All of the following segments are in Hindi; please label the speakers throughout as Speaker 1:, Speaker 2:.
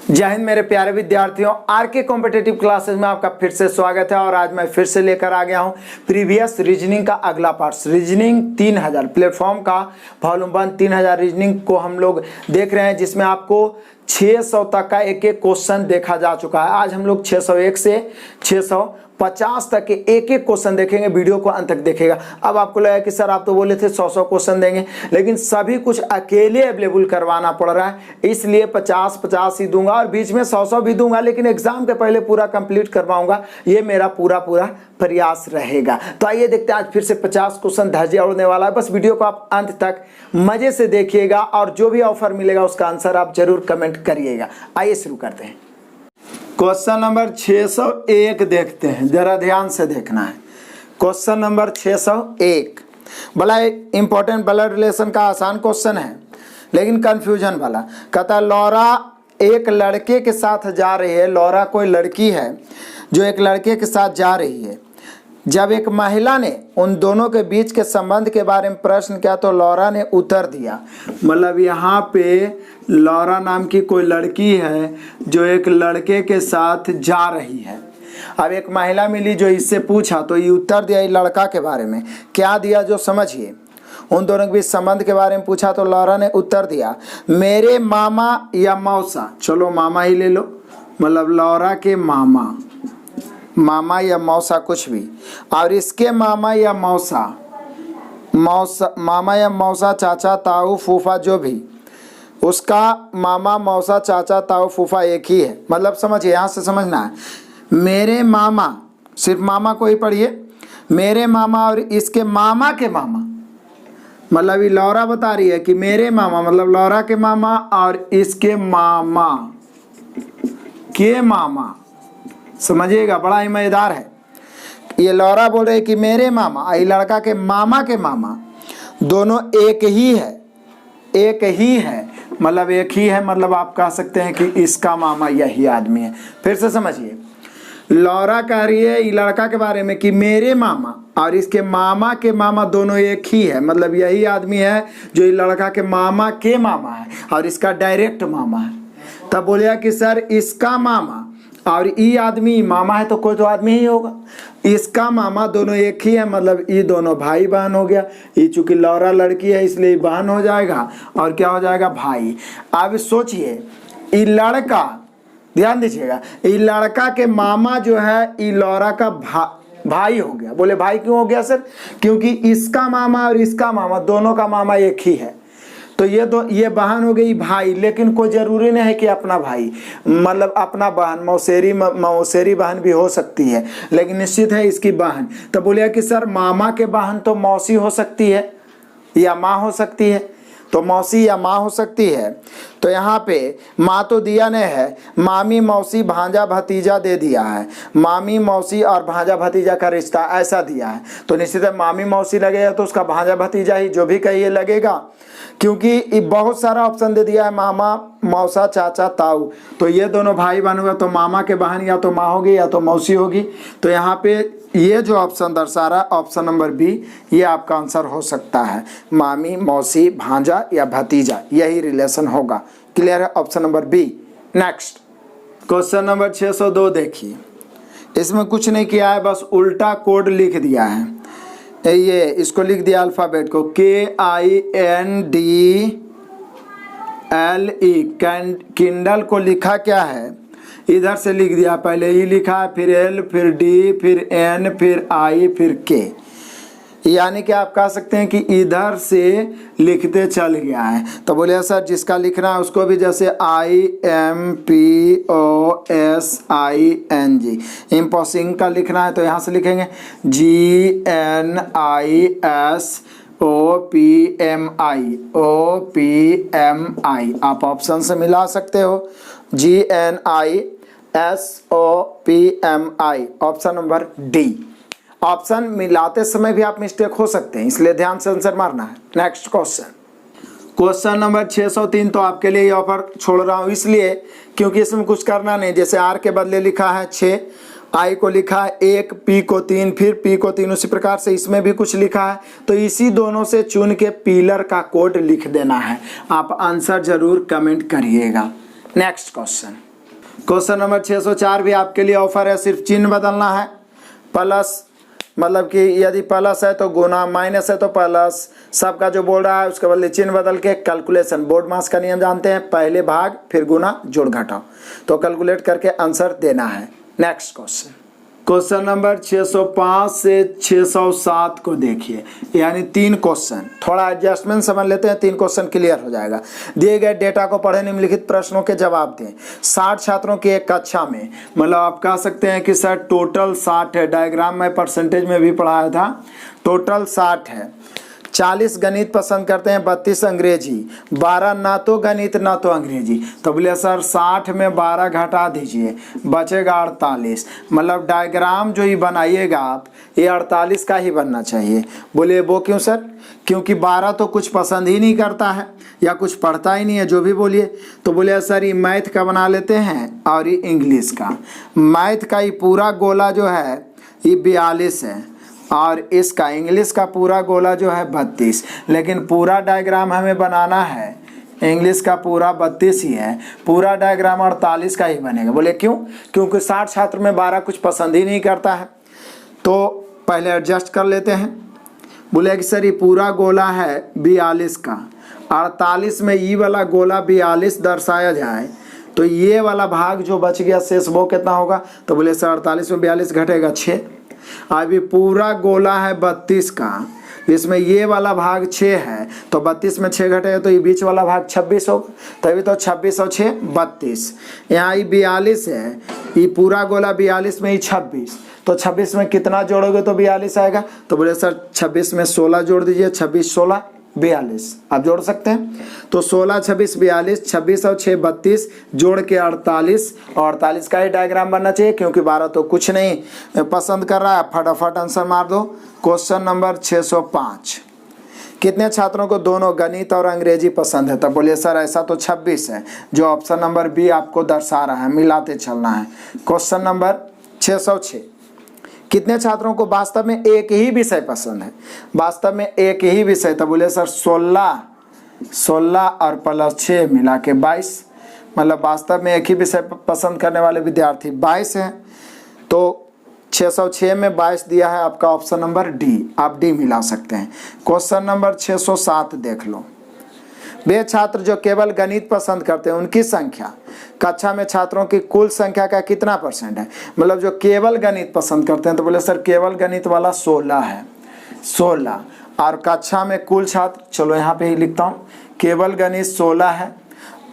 Speaker 1: जय हिंद मेरे प्यारे विद्यार्थियों, आर के कॉम्पिटिटिव क्लासेस में आपका फिर से स्वागत है। और आज मैं फिर से लेकर आ गया हूं प्रीवियस रीजनिंग का अगला पार्ट। रीजनिंग 3000 प्लेटफॉर्म का वॉल्यूम 1 3000 रीजनिंग को हम लोग देख रहे हैं, जिसमें आपको 600 तक का एक एक क्वेश्चन देखा जा चुका है। आज हम लोग 601 से 650 तक के एक एक क्वेश्चन देखेंगे। वीडियो को अंत तक देखेगा। अब आपको लगा कि सर आप तो बोले थे 100 क्वेश्चन देंगे, लेकिन सभी कुछ अकेले अवेलेबल करवाना पड़ रहा है, इसलिए 50 ही दूंगा और बीच में 100 भी दूंगा, लेकिन एग्जाम के पहले पूरा कंप्लीट करवाऊंगा। ये मेरा पूरा प्रयास रहेगा। तो आइए देखते हैं, आज फिर से 50 क्वेश्चन धज्जियां उड़ने वाला है। बस वीडियो को आप अंत तक मजे से देखिएगा और जो भी ऑफर मिलेगा उसका आंसर आप जरूर कमेंट करिएगा। आइए शुरू करते हैं। क्वेश्चन नंबर 601 देखते हैं, जरा ध्यान से देखना है। क्वेश्चन नंबर 601 बड़ा इंपॉर्टेंट ब्लड रिलेशन का आसान क्वेश्चन है, लेकिन कंफ्यूजन वाला। कहता लौरा एक लड़के के साथ जा रही है। लौरा कोई लड़की है जो एक लड़के के साथ जा रही है। जब एक महिला ने उन दोनों के बीच के संबंध के बारे में प्रश्न किया तो लौरा ने उत्तर दिया। मतलब यहाँ पे लौरा नाम की कोई लड़की है जो एक लड़के के साथ जा रही है। अब एक महिला मिली जो इससे पूछा तो ये उत्तर दिया लड़का के बारे में। क्या दिया जो समझिए। उन दोनों के बीच संबंध के बारे में पूछा तो लौरा ने उत्तर दिया मेरे मामा या मौसा। चलो मामा ही ले लो, मतलब लौरा के मामा या मौसा कुछ भी, और इसके मामा या मौसा मामा या मौसा चाचा ताऊ फूफा जो भी, उसका मामा मौसा चाचा ताऊ फूफा एक ही है। मतलब समझिए, यहाँ से समझना है। मेरे मामा, सिर्फ मामा को ही पढ़िए, मेरे मामा और इसके मामा के मामा। मतलब ये लौरा बता रही है कि मेरे मामा मतलब लौरा के मामा और इसके मामा के मामा। समझिएगा, बड़ा ही मजेदार है। ये लौरा बोल रहे कि मेरे मामा, ये लड़का के मामा दोनों एक ही है। मतलब एक ही है, मतलब आप कह सकते हैं कि इसका मामा यही आदमी है। फिर से समझिए, लौरा कह रही है ये लड़का के बारे में कि मेरे मामा और इसके मामा के मामा दोनों एक ही है। मतलब यही आदमी है जो ये लड़का के मामा है और इसका डायरेक्ट मामा है। तब बोलिया कि सर इसका मामा और ये आदमी मामा है तो कोई तो आदमी ही होगा। इसका मामा दोनों एक ही है, मतलब ये दोनों भाई बहन हो गया। ये चूंकि लौरा लड़की है इसलिए बहन हो जाएगा और क्या हो जाएगा, भाई। अब सोचिए, ये लड़का, ध्यान दीजिएगा, ये लड़का के मामा जो है ये लौरा का भाई हो गया। बोले भाई क्यों हो गया सर? क्योंकि इसका मामा और इसका मामा दोनों का मामा एक ही है, तो ये बहन हो गई भाई। लेकिन कोई जरूरी नहीं है कि अपना भाई, मतलब अपना बहन, मौसेरी बहन भी हो सकती है, लेकिन निश्चित है इसकी बहन। तो बोलिए कि सर मामा के बहन तो मौसी हो सकती है या माँ हो सकती है, तो मौसी या माँ हो सकती है। तो यहाँ पे माँ तो दिया नहीं है, मामी मौसी भांजा भतीजा दे दिया है। मामी मौसी और भांजा भतीजा का रिश्ता ऐसा दिया है, तो निश्चित है मामी मौसी लगेगा तो उसका भांजा भतीजा ही जो भी कहिए लगेगा, क्योंकि बहुत सारा ऑप्शन दे दिया है, मामा मौसा चाचा ताऊ। तो ये दोनों भाई बहन हुआ, तो मामा के बहन या तो माँ होगी या तो मौसी होगी। तो यहाँ पे ये जो ऑप्शन दर्शा रहा है, ऑप्शन नंबर बी, ये आपका आंसर हो सकता है। मामी मौसी भांजा या भतीजा, यही रिलेशन होगा। क्लियर है? Option number B. Next question number 602 देखिए। इसमें कुछ नहीं किया है, बस उल्टा कोड लिख दिया है। ये इसको लिख दिया अल्फ़ाबेट को, KINDLE। किंडल को लिखा क्या है, इधर से लिख दिया। पहले ई लिखा, फिर L, फिर D, फिर N, फिर I, फिर K। यानी कि आप कह सकते हैं कि इधर से लिखते चल गया है। तो बोलिए सर जिसका लिखना है उसको भी, जैसे IMPOSING, इम्पोसिंग का लिखना है तो यहाँ से लिखेंगे GNISOPMI। आप ऑप्शन से मिला सकते हो, GNISOPMI, option number D. Option मिलाते समय भी आप मिस्टेक हो सकते हैं, इसलिए ध्यान से आंसर मारना है। नेक्स्ट क्वेश्चन नंबर 603 तो आपके लिए ऑफर छोड़ रहा हूँ इसलिए क्योंकि इसमें कुछ करना नहीं। जैसे आर के बदले लिखा है 6, आई को लिखा है 1, पी को 3, फिर पी को 3, उसी प्रकार से इसमें भी कुछ लिखा है। तो इसी दोनों से चुन के पिलर का कोड लिख देना है। आप आंसर जरूर कमेंट करिएगा। नेक्स्ट क्वेश्चन क्वेश्चन नंबर 604 भी आपके लिए ऑफर है, सिर्फ चिन्ह बदलना है। प्लस मतलब कि यदि प्लस है तो गुना, माइनस है तो प्लस, सबका जो बोल रहा है उसके बदले चिन्ह बदल के कैलकुलेशन। बोर्ड मास का नियम जानते हैं, पहले भाग फिर गुना जोड़ घटाओ, तो कैलकुलेट करके आंसर देना है। नेक्स्ट क्वेश्चन, क्वेश्चन नंबर 605 से 607 को देखिए, यानी 3 क्वेश्चन। थोड़ा एडजस्टमेंट समझ लेते हैं, 3 क्वेश्चन क्लियर हो जाएगा। दिए गए डेटा को पढ़े, निम्नलिखित प्रश्नों के जवाब दें। 60 छात्रों की एक कक्षा में, मतलब आप कह सकते हैं कि सर टोटल 60 है, डायग्राम में परसेंटेज में भी पढ़ाया था, टोटल 60 है। 40 गणित पसंद करते हैं, 32 अंग्रेजी, 12 ना तो गणित ना तो अंग्रेजी। तो बोले सर 60 में 12 घटा दीजिए, बचेगा 48। मतलब डायग्राम जो ही बनाइएगा आप, ये 48 का ही बनना चाहिए। बोले वो क्यों सर? क्योंकि 12 तो कुछ पसंद ही नहीं करता है या कुछ पढ़ता ही नहीं है, जो भी बोलिए। तो बोले सर ये मैथ का बना लेते हैं और ये इंग्लिश का। मैथ का ये पूरा गोला जो है ये 42 है और इसका इंग्लिश का पूरा गोला जो है 32, लेकिन पूरा डायग्राम हमें बनाना है, इंग्लिश का पूरा 32 ही है, पूरा डायग्राम 48 का ही बनेगा। बोले क्यों? क्योंकि 60 छात्र में 12 कुछ पसंद ही नहीं करता है। तो पहले एडजस्ट कर लेते हैं। बोले कि सर ये पूरा गोला है 42 का, 48 में ये वाला गोला 42 दर्शाया जाए तो ये वाला भाग जो बच गया शेष वो कितना होगा? तो बोले सर 48 में 42 घटेगा 6। अभी पूरा गोला है 32 का, इसमें ये वाला भाग 6 है, तो 32 में 6 घटेगा तो ये बीच वाला भाग 26 होगा, तभी तो 26 और 6 32। यहाँ ये 42 है, ये पूरा गोला 42 में ही 26, तो 26 में कितना जोड़ोगे तो 42 आएगा? तो बोले सर 26 में 16 जोड़ दीजिए, 26 16 42 आप जोड़ सकते हैं। तो 16 26 42, 26 और 6 32, जोड़ के 48, और 48 का ही डायग्राम बनना चाहिए, क्योंकि 12 तो कुछ नहीं पसंद कर रहा है। फटाफट आंसर मार दो। क्वेश्चन नंबर 605, कितने छात्रों को दोनों गणित और अंग्रेजी पसंद है? तब बोलिए सर ऐसा तो 26 है, जो ऑप्शन नंबर बी आपको दर्शा रहा है, मिलाते चलना है। क्वेश्चन नंबर 606, कितने छात्रों को वास्तव में एक ही विषय पसंद है? वास्तव में एक ही विषय, तो बोले सर 16 और प्लस 6 मिला के 22, मतलब वास्तव में एक ही विषय पसंद करने वाले विद्यार्थी 22 हैं। तो 606 में 22 दिया है आपका ऑप्शन नंबर डी, आप डी मिला सकते हैं। क्वेश्चन नंबर 607 देख लो, वे छात्र जो केवल गणित पसंद करते हैं उनकी संख्या कक्षा में छात्रों की कुल संख्या का कितना % है? मतलब जो केवल गणित पसंद करते हैं, तो बोले सर केवल गणित वाला 16 है, 16, और कक्षा में कुल छात्र, चलो यहाँ पे ही लिखता हूँ, केवल गणित 16 है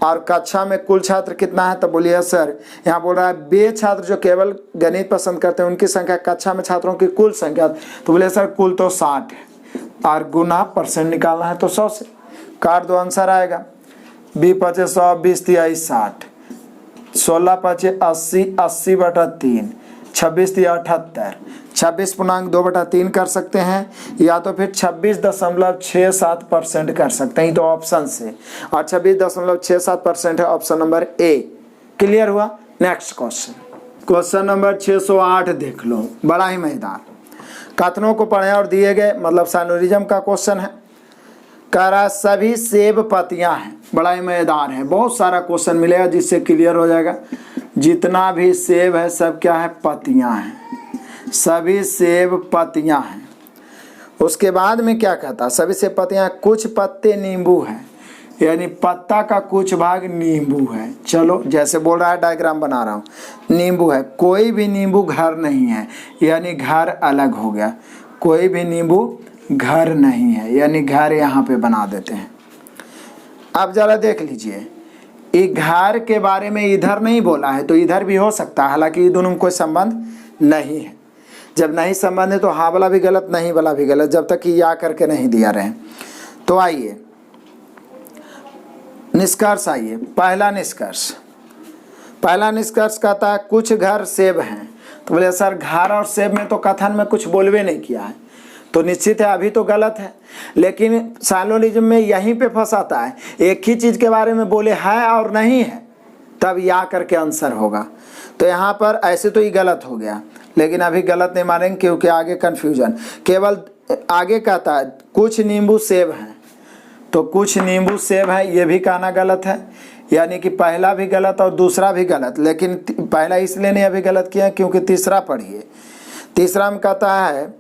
Speaker 1: और कक्षा में कुल छात्र कितना है? तो बोलिए सर यहाँ बोल रहा है वे छात्र जो केवल गणित पसंद करते हैं उनकी संख्या कक्षा में छात्रों की कुल संख्या, तो बोले सर कुल तो 60 है और गुना % निकालना है तो 100 से काट दो, आंसर आएगा 20 पचे 100, 20 तिया 60, 16 पचे 80, 80/3, 26 तिया 78, 26.2/3 कर सकते हैं, या तो फिर 26.67% कर सकते हैं, तो ऑप्शन से, और 26.67% है ऑप्शन नंबर ए। क्लियर हुआ? नेक्स्ट क्वेश्चन, क्वेश्चन नंबर 608 देख लो, बड़ा ही मजेदार। कथनों को पढ़ें और दिए गए, मतलब साइनोरिज्म का क्वेश्चन है। कह रहा सभी सेब पत्तियां हैं, बड़ा ही मजेदार है, बहुत सारा क्वेश्चन मिलेगा जिससे क्लियर हो जाएगा। जितना भी सेब है सब क्या है? पत्तियां हैं, सभी सेब पत्तियां हैं। उसके बाद में क्या कहता? सभी सेब पत्तियां, कुछ पत्ते नींबू हैं, यानी पत्ता का कुछ भाग नींबू है। चलो जैसे बोल रहा है डायग्राम बना रहा हूँ, नींबू है, कोई भी नींबू घर नहीं है, यानी घर अलग हो गया, कोई भी नींबू घर नहीं है, यानी घर यहाँ पे बना देते हैं। अब जरा देख लीजिए, ये घर के बारे में इधर नहीं बोला है, तो इधर भी हो सकता है, हालांकि ये दोनों में कोई संबंध नहीं है। जब नहीं संबंध है तो हाँ वाला भी गलत, नहीं वाला भी गलत, जब तक कि या करके नहीं दिया रहे। तो आइए निष्कर्ष, आइए पहला निष्कर्ष कहता है कुछ घर सेब हैं। तो बोले सर घर और सेब में तो कथन में कुछ बोलवे नहीं किया है, तो निश्चित है अभी तो गलत है, लेकिन साइनोरिज्म में यहीं पे फंसाता है, एक ही चीज के बारे में बोले है और नहीं है, तब या करके आंसर होगा। तो यहाँ पर ऐसे तो ये गलत हो गया, लेकिन अभी गलत नहीं मानेंगे क्योंकि आगे कन्फ्यूजन। केवल आगे कहता है कुछ नींबू सेब हैं, तो कुछ नींबू सेब है, ये भी कहना गलत है। यानी कि पहला भी गलत और दूसरा भी गलत, लेकिन पहला इसलिए नहीं अभी गलत किया क्योंकि तीसरा पढ़िए। तीसरा में कहता है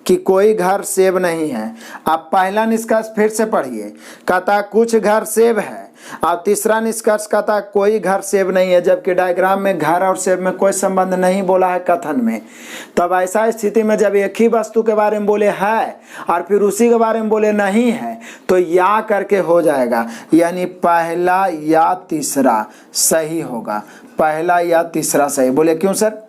Speaker 1: कि कोई घर सेब नहीं है। आप पहला निष्कर्ष फिर से पढ़िए, कहता कुछ घर सेब है, और तीसरा निष्कर्ष कहता कोई घर सेब नहीं है, जबकि डायग्राम में घर और सेब में कोई संबंध नहीं बोला है कथन में। तब ऐसा स्थिति में जब एक ही वस्तु के बारे में बोले है और फिर उसी के बारे में बोले नहीं है तो या करके हो जाएगा, यानी पहला या तीसरा सही होगा। पहला या तीसरा सही। बोले क्यों सर?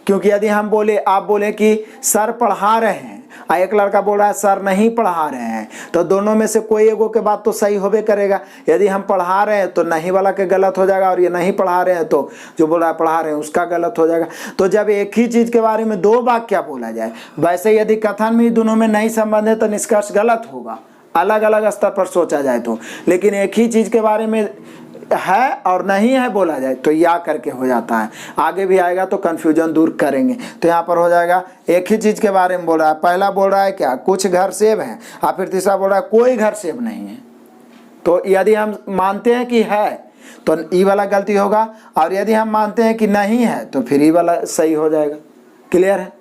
Speaker 1: क्योंकि यदि हम बोले, आप बोले कि सर पढ़ा रहे हैं और एक लड़का बोल रहा है सर नहीं पढ़ा रहे हैं, तो दोनों में से कोई एगो के बात तो सही होबे करेगा। यदि हम पढ़ा रहे हैं तो नहीं वाला के गलत हो जाएगा, और ये नहीं पढ़ा रहे हैं तो जो बोल रहा है पढ़ा रहे हैं उसका गलत हो जाएगा। तो जब एक ही चीज के बारे में दो वाक्य बोला जाए, वैसे यदि कथन में दोनों में नहीं संबंध है तो निष्कर्ष गलत होगा, अलग अलग स्तर पर सोचा जाए तो। लेकिन एक ही चीज के बारे में है और नहीं है बोला जाए तो या करके हो जाता है। आगे भी आएगा तो कंफ्यूजन दूर करेंगे। तो यहाँ पर हो जाएगा एक ही चीज के बारे में बोल रहा है, पहला बोल रहा है क्या कुछ घर सेब हैं, और फिर तीसरा बोल रहा है कोई घर सेब नहीं है। तो यदि हम मानते हैं कि है तो ई वाला गलती होगा, और यदि हम मानते हैं कि नहीं है तो फिर ई वाला सही हो जाएगा। क्लियर है?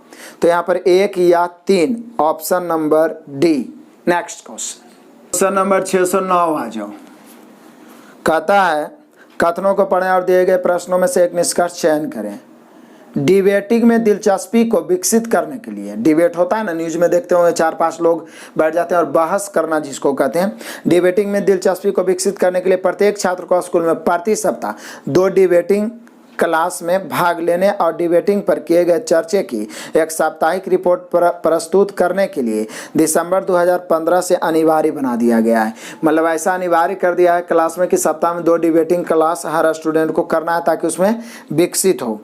Speaker 1: तो यहाँ पर 1 या 3, option number D. Next question number 609 आ जाओ। कहता है कथनों को पढ़ें और दिए गए प्रश्नों में से एक निष्कर्ष चयन करें। डिबेटिंग में दिलचस्पी को विकसित करने के लिए, डिबेट होता है ना, न्यूज में देखते होंगे 4-5 लोग बैठ जाते हैं और बहस करना जिसको कहते हैं। डिबेटिंग में दिलचस्पी को विकसित करने के लिए प्रत्येक छात्र को स्कूल में प्रति सप्ताह 2 डिबेटिंग क्लास में भाग लेने और डिबेटिंग पर किए गए चर्चे की एक साप्ताहिक रिपोर्ट प्रस्तुत करने के लिए दिसंबर 2015 से अनिवार्य बना दिया गया है। मतलब ऐसा अनिवार्य कर दिया है क्लास में कि सप्ताह में 2 डिबेटिंग क्लास हर स्टूडेंट को करना है ताकि उसमें विकसित हो।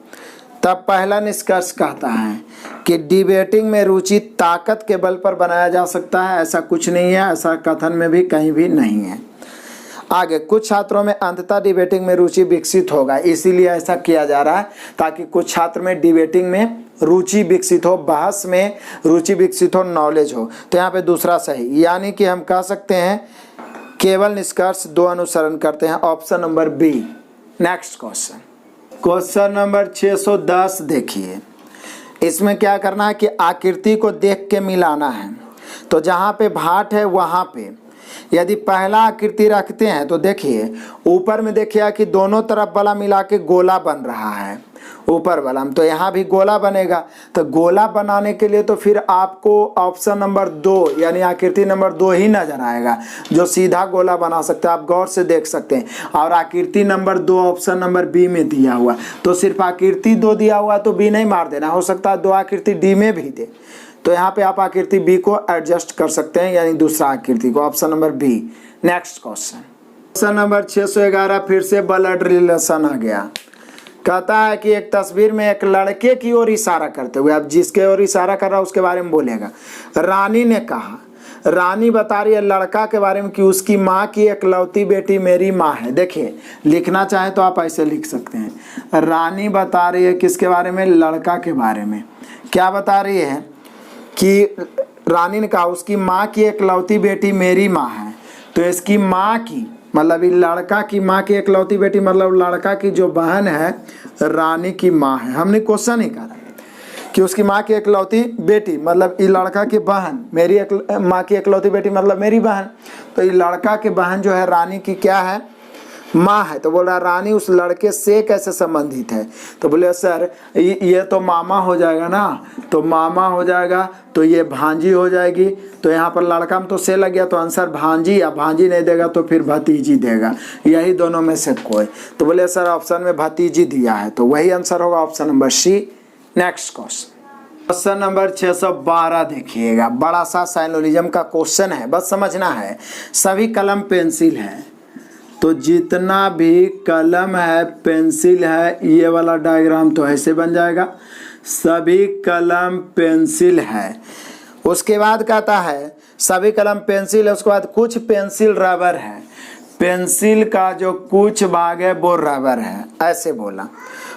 Speaker 1: तब पहला निष्कर्ष कहता है कि डिबेटिंग में रुचि ताकत के बल पर बनाया जा सकता है, ऐसा कुछ नहीं है, ऐसा कथन में भी कहीं भी नहीं है। आगे कुछ छात्रों में अंततः डिबेटिंग में रुचि विकसित होगा, इसीलिए ऐसा किया जा रहा है ताकि कुछ छात्र में डिबेटिंग में रुचि विकसित हो, बहस में रुचि विकसित हो, नॉलेज हो। तो यहाँ पे दूसरा सही, यानी कि हम कह सकते हैं केवल निष्कर्ष 2 अनुसरण करते हैं, option number B. Next question number 610 देखिए। इसमें क्या करना है कि आकृति को देख के मिलाना है। तो जहाँ पे भाट है वहाँ पे यदि पहला आकृति रखते हैं तो देखिए ऊपर में देखिए कि दोनों तरफ वाला मिला के गोला बन रहा है ऊपर वाला में, तो यहाँ भी गोला बनेगा। तो गोला बनाने के लिए तो फिर आपको ऑप्शन नंबर 2 यानी आकृति नंबर 2 ही नजर आएगा जो सीधा गोला बना सकता है। आप गौर से देख सकते हैं। और आकृति नंबर 2 ऑप्शन नंबर बी में दिया हुआ, तो सिर्फ आकृति 2 दिया हुआ तो बी नहीं मार देना, हो सकता है 2 आकृति डी में भी दे। तो यहाँ पे आप आकृति बी को एडजस्ट कर सकते हैं, यानी दूसरा आकृति को, option number B. Next question number 611 फिर से ब्लड रिलेशन आ गया। कहता है कि एक तस्वीर में एक लड़के की ओर इशारा करते हुए, अब जिसके ओर इशारा कर रहा है उसके बारे में बोलेगा। रानी ने कहा, रानी बता रही है लड़का के बारे में कि उसकी माँ की एकलौती बेटी मेरी माँ है। देखिए लिखना चाहे तो आप ऐसे लिख सकते हैं, रानी बता रही है किसके बारे में, लड़का के बारे में। क्या बता रही है कि रानी ने कहा उसकी माँ की एकलौती बेटी मेरी माँ है। तो इसकी माँ की मतलब लड़का की माँ की एकलौती बेटी मतलब लड़का की जो बहन है रानी की माँ है। हमने क्वेश्चन ही करा कि उसकी माँ की एकलौती बेटी मतलब ये लड़का की बहन, मेरी माँ की एकलौती बेटी मतलब मेरी बहन। तो ये लड़का की बहन जो है रानी की क्या है, माँ है। तो बोल रहा रानी उस लड़के से कैसे संबंधित है। तो बोले सर ये तो मामा हो जाएगा ना, तो मामा हो जाएगा तो ये भांजी हो जाएगी। तो यहाँ पर लड़का में तो से लग गया, तो आंसर भांजी, या भांजी नहीं देगा तो फिर भतीजी देगा, यही दोनों में से कोई। तो बोले सर ऑप्शन में भतीजी दिया है, तो वही आंसर होगा option number C. Next question number 612 देखिएगा। बड़ा सा साइनोलिज्म का क्वेश्चन है, बस समझना है। सभी कलम पेंसिल है, तो जितना भी कलम है पेंसिल है, ये वाला डायग्राम तो ऐसे बन जाएगा, सभी कलम पेंसिल है। उसके बाद कहता है सभी कलम पेंसिल है, उसके बाद कुछ पेंसिल रबर है, पेंसिल का जो कुछ भाग है वो रबर है, ऐसे बोला।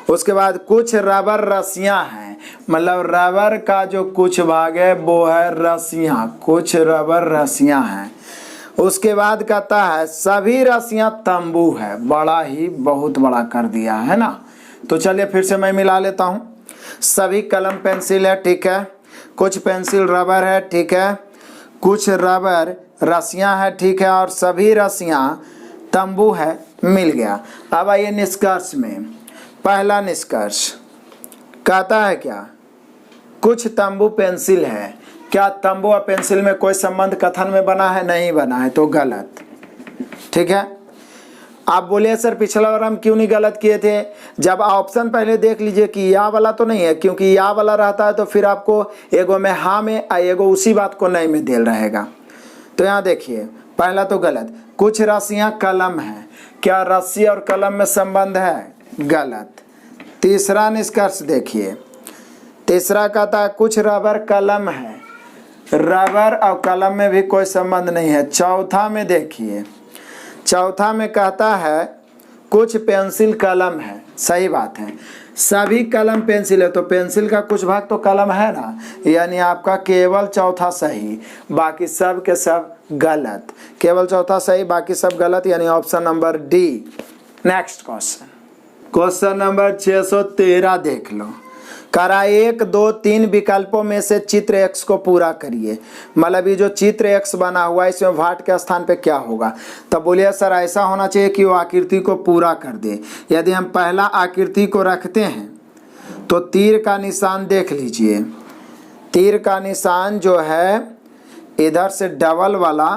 Speaker 1: उसके बाद कुछ रबर रस्सियाँ हैं, मतलब रबर का जो कुछ भाग है वो है रस्सियाँ, कुछ रबर रस्सियाँ हैं। उसके बाद कहता है सभी रस्सियां तंबू है, बड़ा ही बहुत बड़ा कर दिया है ना। तो चलिए फिर से मैं मिला लेता हूं। सभी कलम पेंसिल है, ठीक है, कुछ पेंसिल रबर है, ठीक है, कुछ रबर रस्सियां है, ठीक है, और सभी रस्सियां तंबू है, मिल गया। अब आइए निष्कर्ष में। पहला निष्कर्ष कहता है क्या, कुछ तंबू पेंसिल है। क्या तंबू और पेंसिल में कोई संबंध कथन में बना है? नहीं बना है, तो गलत। ठीक है, आप बोलिए सर पिछला बार हम क्यों नहीं गलत किए थे? जब ऑप्शन पहले देख लीजिए कि या वाला तो नहीं है, क्योंकि या वाला रहता है तो फिर आपको एगो में हाँ में एगो उसी बात को नहीं में देल रहेगा। तो यहाँ देखिए पहला तो गलत। कुछ रस्सियाँ कलम है, क्या रस्सी और कलम में संबंध है? गलत। तीसरा निष्कर्ष देखिए, तीसरा कहता है कुछ रबर कलम है, रबर और कलम में भी कोई संबंध नहीं है। चौथा में देखिए, चौथा में कहता है कुछ पेंसिल कलम है, सही बात है, सभी कलम पेंसिल है, तो पेंसिल का कुछ भाग तो कलम है ना, यानी आपका केवल चौथा सही, बाकी सब के सब गलत। केवल चौथा सही, बाकी सब गलत, यानी option number D. Next question, question number 613 देख लो। करा 1, 2, 3 विकल्पों में से चित्र x को पूरा करिए। मतलब ये जो चित्र x बना हुआ है इसमें भाट के स्थान पे क्या होगा? तब बोलिए सर ऐसा होना चाहिए कि वो आकृति को पूरा कर दे। यदि हम पहला आकृति को रखते हैं तो तीर का निशान देख लीजिए, तीर का निशान जो है इधर से डबल वाला,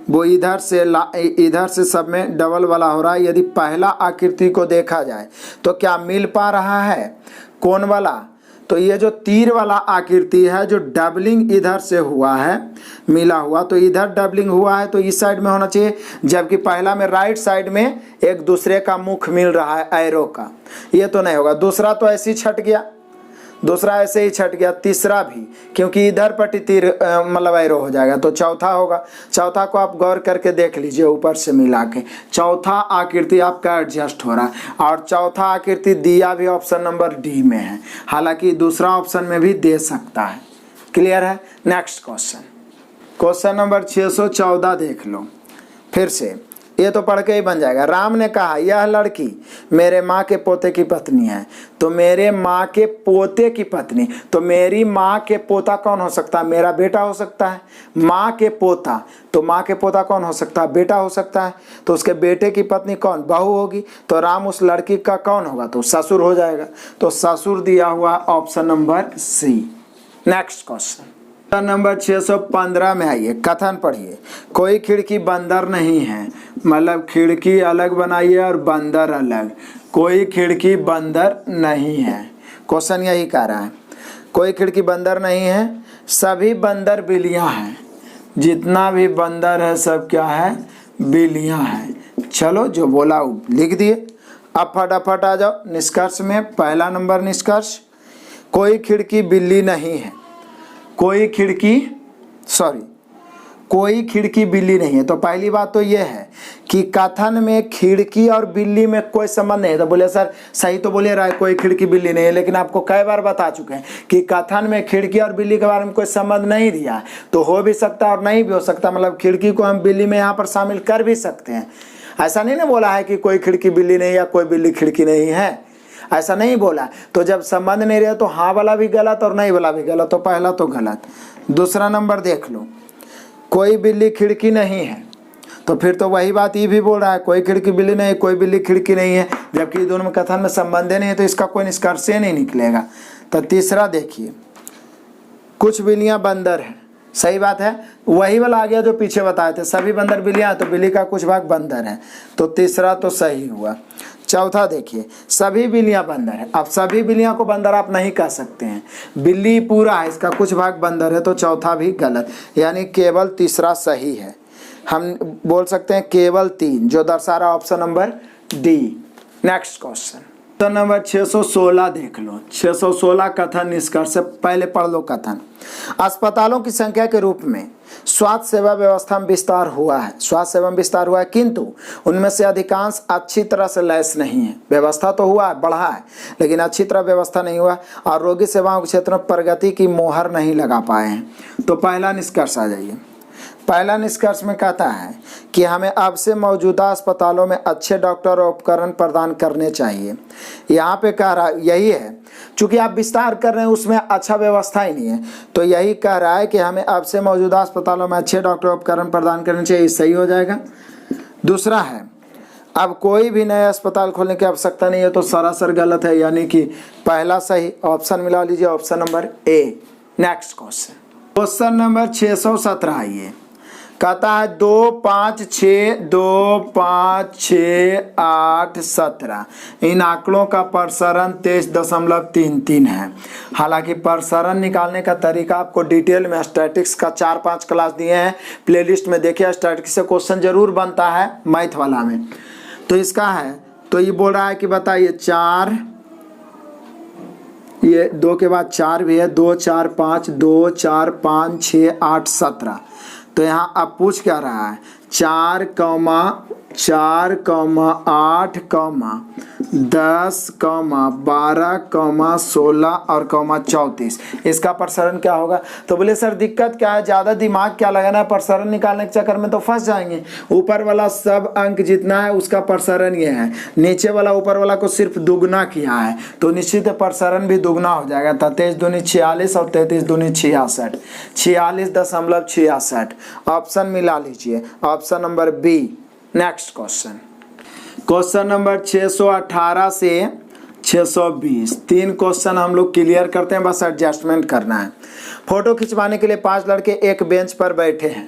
Speaker 1: वो इधर से सब में डबल वाला हो रहा है। यदि पहला आकृति को देखा जाए तो क्या मिल पा रहा है? कौन वाला? तो ये जो तीर वाला आकृति है, जो डबलिंग इधर से हुआ है मिला हुआ, तो इधर डबलिंग हुआ है तो इस साइड में होना चाहिए, जबकि पहला में राइट साइड में एक दूसरे का मुख मिल रहा है एरो का, ये तो नहीं होगा। दूसरा तो ऐसे ही छट गया, दूसरा ऐसे ही छट गया। तीसरा भी, क्योंकि इधर पट्टी तीर मतलब एरो हो जाएगा, तो चौथा होगा। चौथा को आप गौर करके देख लीजिए, ऊपर से मिला के चौथा आकृति आपका एडजस्ट हो रहा है। और चौथा आकृति दिया भी ऑप्शन नंबर डी में है, हालांकि दूसरा ऑप्शन में भी दे सकता है। क्लियर है? नेक्स्ट क्वेश्चन, क्वेश्चन नंबर 614 देख लो फिर से, ये तो पढ़ के ही बन जाएगा। राम ने कहा यह लड़की मेरे माँ के पोते की पत्नी है। तो मेरे माँ के पोते की पत्नी, तो मेरी माँ के पोता कौन हो सकता है? मेरा बेटा हो सकता है। माँ के पोता, तो माँ के पोता कौन हो सकता है? बेटा हो सकता है। तो उसके बेटे की पत्नी कौन? बहू होगी। तो राम उस लड़की का कौन होगा? तो ससुर हो जाएगा। तो ससुर दिया हुआ option number C. Next question number 615 में आइए, कथन पढ़िए। कोई खिड़की बंदर नहीं है, मतलब खिड़की अलग बनाइए और बंदर अलग। कोई खिड़की बंदर नहीं है, क्वेश्चन यही कह रहा है। कोई खिड़की बंदर नहीं है, सभी बंदर बिल्लियां हैं। जितना भी बंदर है सब क्या है? बिल्लियां हैं। चलो जो बोला वो लिख दिए। अब फटाफट आ जाओ निष्कर्ष में। पहला नंबर निष्कर्ष, कोई खिड़की बिल्ली नहीं है। कोई खिड़की बिल्ली नहीं है। तो पहली बात तो यह है कि कथन में खिड़की और बिल्ली में कोई संबंध नहीं है। तो बोले सर सही तो बोले रहा है कोई खिड़की बिल्ली नहीं है, लेकिन आपको कई बार बता चुके हैं कि कथन में खिड़की और बिल्ली के बारे में कोई संबंध नहीं दिया है। तो हो भी सकता है और नहीं भी हो सकता, मतलब खिड़की को हम बिल्ली में यहाँ पर शामिल कर भी सकते हैं। ऐसा नहीं ना बोला है कि कोई खिड़की बिल्ली नहीं या कोई बिल्ली खिड़की नहीं है, ऐसा नहीं बोला। तो जब संबंध नहीं रहे तो हाँ वाला भी गलत और नहीं वाला भी गलत, तो पहला तो गलत। दूसरा नंबर देख लो, कोई बिल्ली खिड़की नहीं है। तो फिर तो वही बात ये भी बोल रहा है, कोई खिड़की बिल्ली नहीं, कोई बिल्ली खिड़की नहीं है, जबकि दोनों में कथन में संबंध नहीं है, तो इसका कोई निष्कर्ष नहीं निकलेगा। तो तीसरा देखिए, कुछ बिल्लियां बंदर हैं, सही बात है, वही वाला आ गया जो पीछे बताए थे, सभी बंदर बिल्लियां, तो बिल्ली का कुछ भाग बंदर है, तो तीसरा तो सही हुआ। चौथा देखिए, सभी बिल्लियां बंदर है। अब सभी बिल्लियां को बंदर आप नहीं कह सकते हैं, बिल्ली पूरा है, इसका कुछ भाग बंदर है, तो चौथा भी गलत, यानी केवल तीसरा सही है। हम बोल सकते हैं केवल 3, जो दर्शा रहा option number D. Next question, question number 616 देख लो। 616 कथन निष्कर्ष से पहले पढ़ लो कथन। अस्पतालों की संख्या के रूप में स्वास्थ्य सेवा व्यवस्था में विस्तार हुआ है। स्वास्थ्य सेवा में विस्तार हुआ है, किंतु उनमें से अधिकांश अच्छी तरह से लैस नहीं है। व्यवस्था तो हुआ है, बढ़ा है, लेकिन अच्छी तरह व्यवस्था नहीं हुआ, और रोगी सेवाओं के क्षेत्र में प्रगति की मोहर नहीं लगा पाए हैं। तो पहला निष्कर्ष आ जाइए, पहला निष्कर्ष में कहता है कि हमें अब से मौजूदा अस्पतालों में अच्छे डॉक्टर और उपकरण प्रदान करने चाहिए। यहाँ पे कह रहा यही है, चूँकि आप विस्तार कर रहे हैं उसमें अच्छा व्यवस्था ही नहीं है, तो यही कह रहा है कि हमें अब से मौजूदा अस्पतालों में अच्छे डॉक्टर और उपकरण प्रदान करने चाहिए, सही हो जाएगा। दूसरा है, अब कोई भी नया अस्पताल खोलने की आवश्यकता नहीं है, तो सरासर गलत है, यानी कि पहला सही। ऑप्शन मिला लीजिए, option number A. Next question number 617 आइए, कहता है 2 5 6 2 5 6 8 17 इन आंकड़ों का प्रसरण 23.33 है। हालांकि प्रसरण निकालने का तरीका आपको डिटेल में स्टैटिक्स का 4-5 क्लास दिए हैं, प्लेलिस्ट में देखिए, स्टैटिक्स से क्वेश्चन जरूर बनता है मैथ वाला में। तो इसका है, तो ये बोल रहा है कि बताइए 4, ये 2 के बाद 4 भी है, 2 4 5 2 4 5 6 8 17। तो यहाँ अब पूछ क्या रहा है, 4, 4, 8, 10, 12, 16 और 34 इसका प्रसरण क्या होगा। तो बोले सर दिक्कत क्या है, ज़्यादा दिमाग क्या लगाना है, प्रसरण निकालने के चक्कर में तो फंस जाएंगे। ऊपर वाला सब अंक जितना है उसका प्रसरण ये है, नीचे वाला ऊपर वाला को सिर्फ दुगना किया है, तो निश्चित प्रसरण भी दुगना हो जाएगा। 23 दूनी 46 और 33 दूनी 66, 46.66। ऑप्शन मिला लीजिए, option number B. Next question number 618 से 620 3 क्वेश्चन हम लोग क्लियर करते हैं, बस एडजस्टमेंट करना है। फोटो खिंचवाने के लिए 5 लड़के एक बेंच पर बैठे हैं।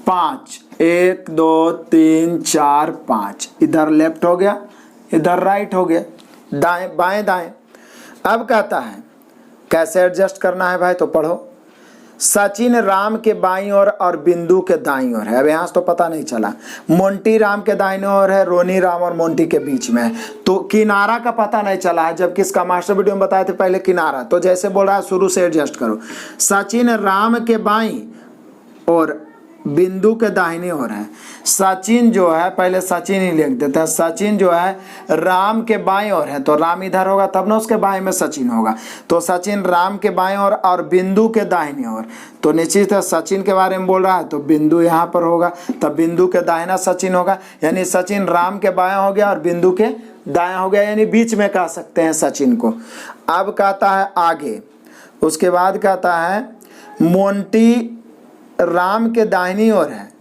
Speaker 1: 5, 1 2 3 4 5, इधर लेफ्ट हो गया, इधर राइट हो गया, दाएं बाएं दाएं। अब कहता है कैसे एडजस्ट करना है भाई, तो पढ़ो। सचिन राम के बाईं ओर और बिंदु के दाईं ओर है। अब यहाँ से तो पता नहीं चला, मोंटी राम के दाईं ओर है, रोनी राम और मोंटी के बीच में है, तो किनारा का पता नहीं चला है, जबकि इसका मास्टर वीडियो में बताए थे पहले किनारा। तो जैसे बोल रहा है शुरू से एडजस्ट करो। सचिन राम के बाईं और बिंदु के दाहिनी ओर है। सचिन जो है, पहले सचिन ही लिख देते हैं, सचिन जो है राम के बाईं ओर है, तो राम इधर होगा तब ना उसके बाएं में सचिन होगा। तो सचिन राम के बाईं ओर और बिंदु के दाहिनी ओर, तो निश्चित है सचिन के बारे में बोल रहा है तो बिंदु यहाँ पर होगा, तब बिंदु के दाहिना सचिन होगा, यानी सचिन राम के बायां हो गया और बिंदु के दायां हो गया, यानी बीच में कह सकते हैं सचिन को। अब कहता है आगे, उसके बाद कहता है मोंटी राम के दाहिनी ओर है,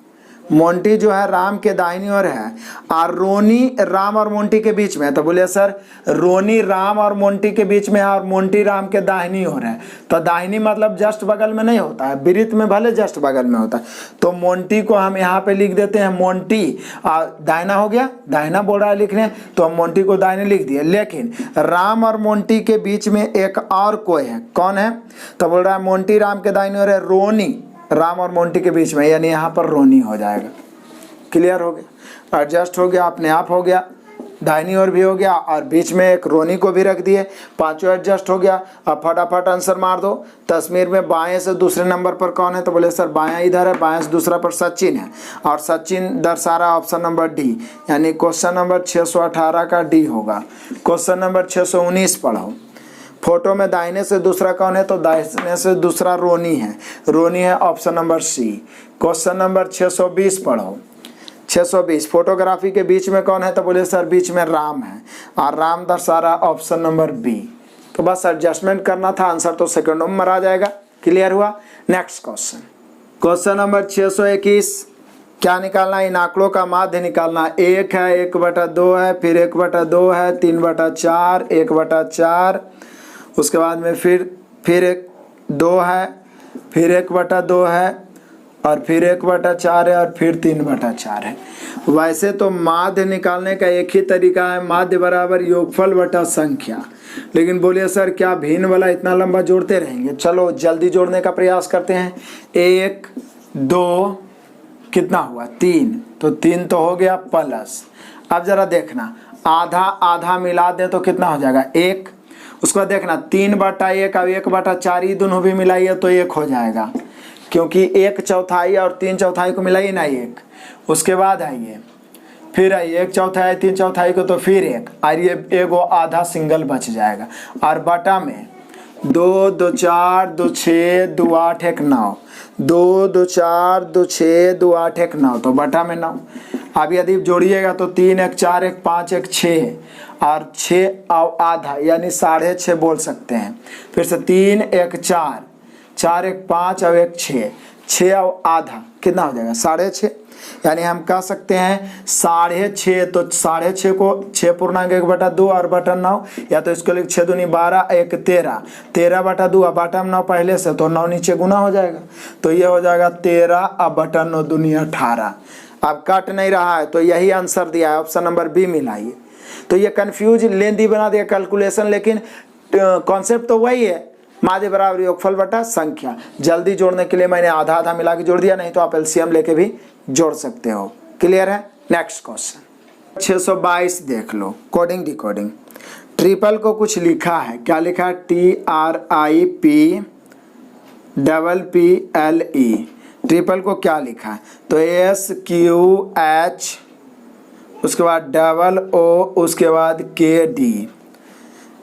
Speaker 1: मोंटी जो है राम के दाहिनी ओर है, और रोनी राम और मोंटी के बीच में है। तो बोले सर रोनी राम और मोंटी के बीच में है और मोंटी राम के दाहिनी ओर है, तो दाहिनी मतलब जस्ट बगल में नहीं होता है, वृत्त में भले जस्ट बगल में होता है। तो मोंटी को हम यहाँ पे लिख देते हैं मोंटी, और दाहिना हो गया, दाहिना बोल रहा है लिखने, तो हम मोंटी को दाहिने लिख दिए। लेकिन राम और मोंटी के बीच में एक और कोई है, कौन है, तो बोल रहा है मोंटी राम के दाहिनी ओर है, रोनी राम और मोंटी के बीच में, यानी यहाँ पर रोनी हो जाएगा। क्लियर हो गया, एडजस्ट हो गया, अपने आप हो गया, दाहिनी ओर भी हो गया और बीच में एक रोनी को भी रख दिए, पांचों एडजस्ट हो गया। अब फटाफट आंसर मार दो। तस्वीर में बाएं से दूसरे नंबर पर कौन है, तो बोले सर बायां इधर है, बाएं से दूसरा पर सचिन है, और सचिन दर्शा रहा ऑप्शन नंबर डी, यानी क्वेश्चन नंबर 618 का डी होगा। क्वेश्चन नंबर 619 पढ़ो। फोटो में दाहिने से दूसरा कौन है, तो दाहिने से दूसरा रोनी है, रोनी है option number C. Question number 620 पढ़ो। 620 फोटोग्राफी के बीच में कौन है, तो बोले सर बीच में राम है, और राम दर्शा रहा ऑप्शन नंबर बी। तो बस एडजस्टमेंट करना था, आंसर तो सेकंडों में आ जाएगा। क्लियर हुआ। नेक्स्ट क्वेश्चन नंबर 621 क्या निकालना है, इन आंकड़ों का माध्य निकालना। 1 है, 1/2 है, फिर 1/2 है, 3/4, 1/4, उसके बाद में फिर 2 है, फिर 1/2 है, और फिर 1/4 है, और फिर 3/4 है। वैसे तो माध्य निकालने का एक ही तरीका है, माध्य बराबर योगफल बटा संख्या, लेकिन बोलिए सर क्या भिन्न वाला इतना लंबा जोड़ते रहेंगे। चलो जल्दी जोड़ने का प्रयास करते हैं। 1 2 कितना हुआ, 3, तो 3 तो हो गया प्लस। अब जरा देखना, आधा आधा मिला दें तो कितना हो जाएगा, 1। उसके बाद देखना 3/1 और 1/4 दोनों भी मिलाइए तो 1 हो जाएगा, क्योंकि 1/4 और 3/4 को मिलाइए ना 1। उसके बाद आइए फिर आइए 1/4 3/4 को, तो फिर 1, और ये एगो आधा सिंगल बच जाएगा, और बटा में 2 2 4 2 6 2 8 1 9, 2 2 4 2 6 2 8 1 9, तो बटा में 9। अब यदि जोड़िएगा तो 3 1 4 1 5 1 6 और 6 और आधा यानी 6.5 बोल सकते हैं। फिर से 3 1 4 4 1 5 और 1 6, 6 और आधा कितना हो जाएगा 6.5, यानी हम कह सकते हैं 6.5। तो 6.5 को 6.1/2 और बटा 9, या तो इसको लिख 6 दूनी 12 1 13, 13/2 और बटा 9 पहले से, तो 9 नीचे गुना हो जाएगा, तो ये हो जाएगा 13 और बटा 9 दूनी 18। अब कट नहीं रहा है तो यही आंसर दिया है, ऑप्शन नंबर बी मिलाइए। तो ये कंफ्यूज लेंदी बना दिया कैलकुलेशन, लेकिन कॉन्सेप्ट तो वही है, माध्य बराबर योगफल बटा संख्या। जल्दी जोड़ने के लिए मैंने आधा आधा मिला के जोड़ दिया, नहीं तो आप एलसीएम लेके भी जोड़ सकते हो। क्लियर है? नेक्स्ट क्वेश्चन 622 देख लो, कोडिंग डिकोडिंग। ट्रिपल को कुछ लिखा है, क्या लिखा है? TRIPPLE। ट्रिपल को क्या लिखा है? तो SQH, उसके बाद OO, उसके बाद KD।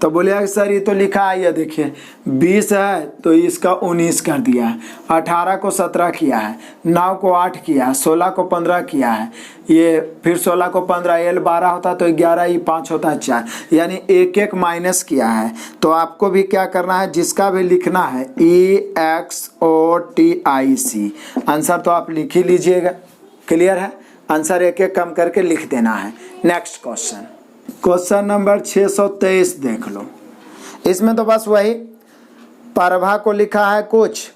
Speaker 1: तो बोलिए सर ये तो लिखा है, ये देखिए 20 है तो इसका 19 कर दिया है, 18 को 17 किया है, 9 को 8 किया है, 16 को 15 किया है, ये फिर 16 को 15, L 12 होता तो 11, E 5 होता है 4, यानी एक एक माइनस किया है। तो आपको भी क्या करना है, जिसका भी लिखना है EXOTIC, आंसर तो आप लिख ही लीजिएगा। क्लियर है? आंसर एक एक कम करके लिख देना है। नेक्स्ट क्वेश्चन, क्वेश्चन नंबर 623 देख लो। इसमें तो बस वही प्रभा को लिखा है कुछ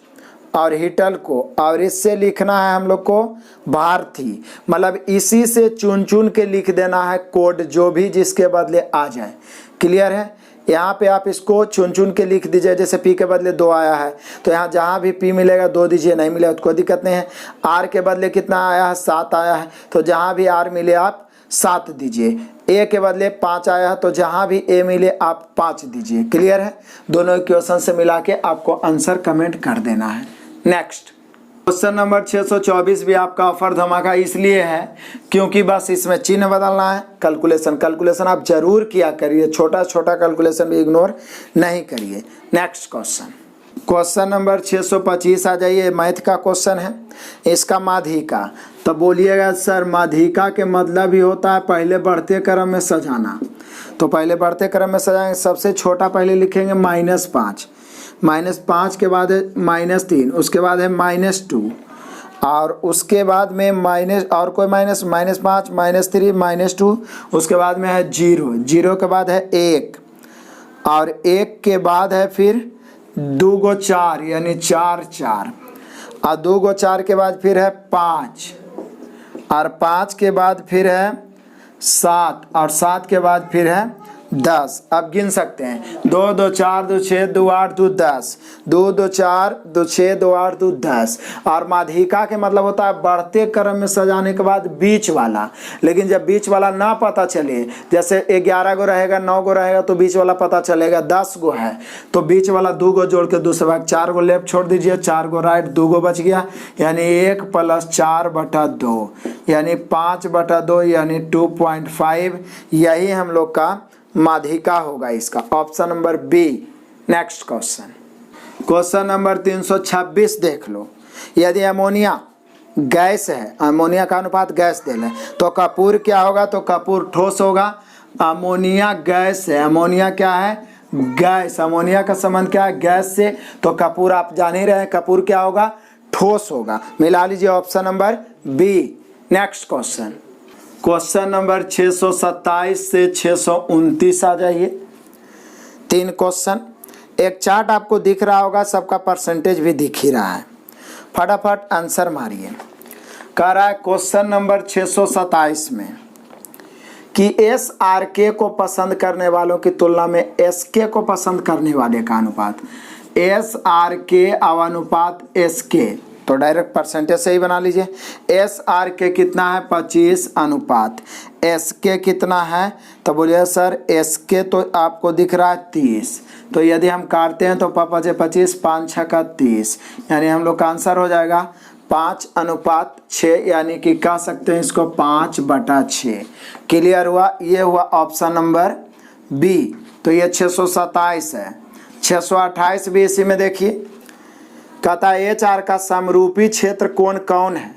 Speaker 1: और हिटल को, और इससे लिखना है हम लोग को भारती, मतलब इसी से चुन चुन के लिख देना है कोड, जो भी जिसके बदले आ जाए। क्लियर है? यहाँ पे आप इसको चुन चुन के लिख दीजिए, जैसे P के बदले 2 आया है तो यहाँ जहाँ भी P मिलेगा 2 दीजिए, नहीं मिलेगा तो कोई दिक्कत नहीं है। R के बदले कितना आया है? 7 आया है, तो जहाँ भी R मिले आप 7 दीजिए। A के बदले 5 आया है तो जहाँ भी A मिले आप 5 दीजिए। क्लियर है? दोनों इक्वेशन से मिला के आपको आंसर कमेंट कर देना है। नेक्स्ट क्वेश्चन नंबर 624 भी आपका ऑफर धमाका इसलिए है क्योंकि बस इसमें चिन्ह बदलना है। कैलकुलेशन आप जरूर किया करिए, छोटा छोटा कैलकुलेशन भी इग्नोर नहीं करिए। नेक्स्ट क्वेश्चन नंबर 625 आ जाइए, मैथ का क्वेश्चन है। इसका माध्यिका, तो बोलिएगा सर माध्यिका के मतलब ही होता है पहले बढ़ते क्रम में सजाना। तो पहले बढ़ते क्रम में सजाएंगे, सबसे छोटा पहले लिखेंगे -5, -5 के बाद है -3, उसके बाद है -2, और उसके बाद में माइनस और कोई -5 -3 -2, उसके बाद में है 0 के बाद है 1, और 1 के बाद है फिर 2 को 4 यानी 4 4, और 2 को 4 के बाद फिर है 5, और 5 के बाद फिर है 7, और 7 के बाद फिर है 10। अब गिन सकते हैं 2 2 4 2 6 2 8 2 10, 2 2 4 2 6 2 8 2 10। और माध्यिका के मतलब होता है बढ़ते क्रम में सजाने के बाद बीच वाला। लेकिन जब बीच वाला ना पता चले, जैसे 11 गो रहेगा 9 गो रहेगा तो बीच वाला पता चलेगा, 10 गो है तो बीच वाला 2 गो जोड़ के दूसरे भाग 4 गो लेफ्ट छोड़ दीजिए, 4 गो राइट, 2 गो बच गया, यानी 1 + 4/2 यानी 5/2 यानी 2.5। यही हम लोग का माध्यिका होगा इसका, option number B. Next question number 326 देख लो। यदि अमोनिया गैस है, अमोनिया का अनुपात गैस दे लें तो कपूर क्या होगा? तो कपूर ठोस होगा। अमोनिया गैस है, अमोनिया क्या है? गैस। अमोनिया का संबंध क्या है? गैस से। तो कपूर आप जान ही रहे हैं, कपूर क्या होगा? ठोस होगा। मिला लीजिए option number B. Next question number 627 से 629 आ जाइए। 3 क्वेश्चन, एक चार्ट आपको दिख रहा होगा, सबका परसेंटेज भी दिख ही रहा है, फटाफट आंसर मारिए। कह रहा है क्वेश्चन नंबर 627 में कि SRK को पसंद करने वालों की तुलना में SK को पसंद करने वाले का अनुपात, SRK अनुपात SK, तो डायरेक्ट परसेंटेज से ही बना लीजिए। SRK कितना है? 25 अनुपात SK कितना है? तो बोलिए सर SK तो आपको दिख रहा है 30, तो यदि हम काटते हैं तो 5 × 25 5 × 6 = 30, यानी हम लोग का आंसर हो जाएगा 5:6, यानी कि कह सकते हैं इसको 5/6। क्लियर हुआ? ये हुआ ऑप्शन नंबर बी। तो ये 627 है। 628 भी इसी में देखिए। कहता है HR का समरूपी क्षेत्र कोण कौन है,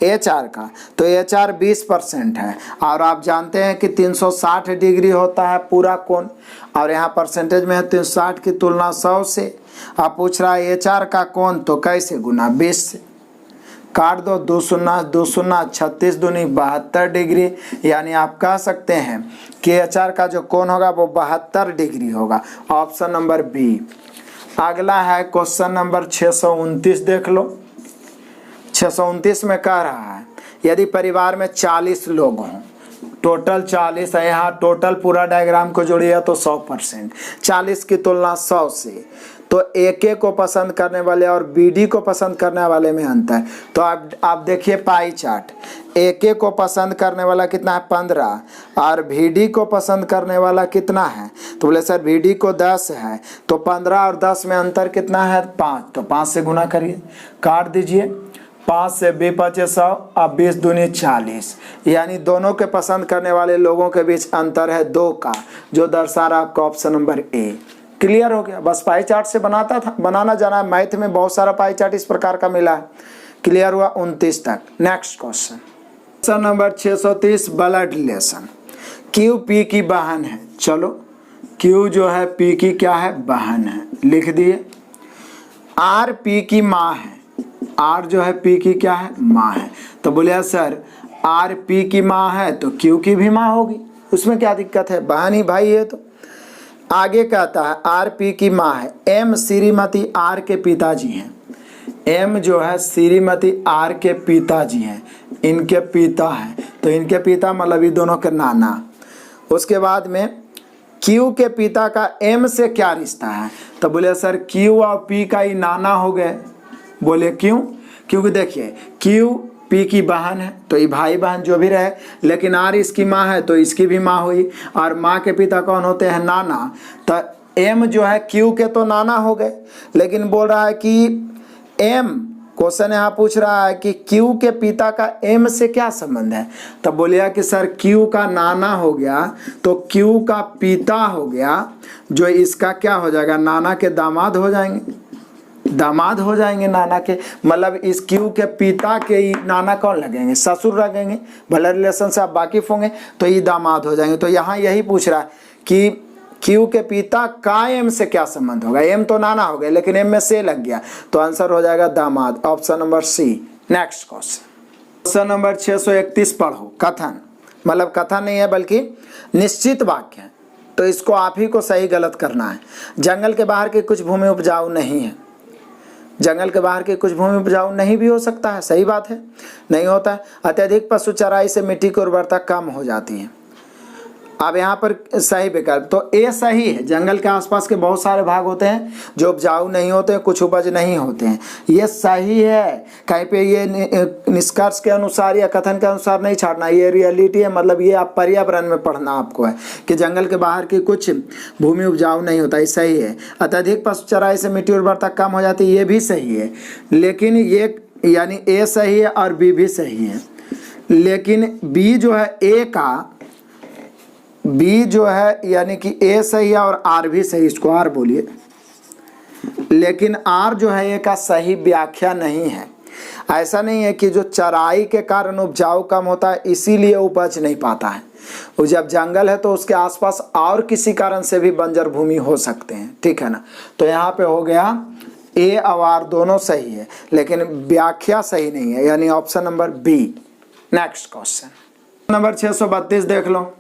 Speaker 1: HR का, तो HR 20% है और आप जानते हैं कि 360 डिग्री होता है पूरा कोण और यहाँ परसेंटेज में है 360 की तुलना 100 से। आप पूछ रहा है HR का कोण तो कैसे गुना 20 से, काट दो 2 शून्य 2 शून्य 36 दूनी 72 डिग्री, यानी आप कह सकते हैं कि HR का जो कोण होगा वो 72 डिग्री होगा। Option number B. अगला है क्वेश्चन नंबर 629 देख लो। 629 में कह रहा है यदि परिवार में 40 लोग हों, टोटल 40 है, यहाँ टोटल पूरा डायग्राम को जोड़िए तो 100%, 40 की तुलना 100 से, तो AK को पसंद करने वाले और BD को पसंद करने वाले में अंतर। तो आप देखिए पाई चार्ट, AK को पसंद करने वाला कितना है 15 और BD को पसंद करने वाला कितना है, तो बोले सर BD को 10 है, तो 15 और 10 में अंतर कितना है 5, तो 5 से गुना करिए, काट दीजिए, 5 से 20 × 100 अब 20 दूनी 40, यानी दोनों के पसंद करने वाले लोगों के बीच अंतर है 2 का, जो दर्शा रहा आपका ऑप्शन नंबर ए। क्लियर हो गया। बस पाई चार्ट से बनाना जाना है। मैथ में बहुत सारा पाई चार्ट इस प्रकार का मिला है। क्लियर हुआ 29 तक। Next question number 630 blood relation. Q P की बहन है, चलो Q जो है P की क्या है बहन है, लिख दिए। R P की माँ है, R जो है P की क्या है माँ है, तो बोले सर R P की माँ है तो Q की भी माँ होगी, उसमें क्या दिक्कत है, बहन ही भाई है। तो आगे कहता है R P की माँ है, M श्रीमती R के पिताजी हैं, M जो है श्रीमती R के पिताजी हैं, इनके पिता हैं, तो इनके पिता मतलब ये दोनों के नाना। उसके बाद में Q के पिता का M से क्या रिश्ता है, तो बोले सर Q और P का ही नाना हो गए। बोले क्यों, क्योंकि देखिए Q P की बहन है तो ये भाई बहन जो भी रहे, लेकिन R इसकी माँ है तो इसकी भी माँ हुई, और माँ के पिता कौन होते हैं नाना, तो M जो है Q के तो नाना हो गए। लेकिन बोल रहा है कि M, क्वेश्चन यहाँ पूछ रहा है कि Q के पिता का M से क्या संबंध है, तो बोलिए कि सर Q का नाना हो गया तो Q का पिता हो गया, जो इसका क्या हो जाएगा नाना के दामाद हो जाएंगे, दामाद हो जाएंगे नाना के, मतलब इस Q के पिता के ही नाना कौन लगेंगे, ससुर लगेंगे, भले रिलेशन से आप वाकिफ होंगे, तो ये दामाद हो जाएंगे। तो यहाँ यही पूछ रहा है कि Q के पिता का M से क्या संबंध होगा, M तो नाना हो गया लेकिन M में से लग गया, तो आंसर हो जाएगा दामाद, option number C. Next question number 631 पढ़ो। कथन, मतलब कथन नहीं है बल्कि निश्चित वाक्य है, तो इसको आप ही को सही गलत करना है। जंगल के बाहर की कुछ भूमि उपजाऊ नहीं है, जंगल के बाहर की कुछ भूमि उपजाऊ नहीं भी हो सकता है, सही बात है, नहीं होता है। अत्यधिक पशु चराई से मिट्टी की उर्वरता कम हो जाती है। अब यहाँ पर सही विकल्प तो ए सही है। जंगल के आसपास के बहुत सारे भाग होते हैं जो उपजाऊ नहीं होते हैं, कुछ उपज नहीं होते हैं, ये सही है। कहीं पे ये निष्कर्ष के अनुसार या कथन के अनुसार नहीं छाड़ना, ये रियलिटी है, मतलब ये आप पर्यावरण में पढ़ना आपको है कि जंगल के बाहर की कुछ भूमि उपजाऊ नहीं होता, ये सही है। अत्यधिक पशु चराई से मिट्टी उर्वरता कम हो जाती है, ये भी सही है, लेकिन ये यानी ए सही है और बी भी सही है, लेकिन बी जो है ए का बी जो है यानी कि ए सही है और आर भी सही, इसको आर बोलिए, लेकिन आर जो है ए का सही व्याख्या नहीं है। ऐसा नहीं है कि जो चराई के कारण उपजाऊ कम होता है इसीलिए उपज नहीं पाता है, वो जब जंगल है तो उसके आसपास और किसी कारण से भी बंजर भूमि हो सकते हैं, ठीक है ना। तो यहाँ पे हो गया ए और आर दोनों सही है, लेकिन व्याख्या सही नहीं है, यानी option number B. Next question number 632 देख लो।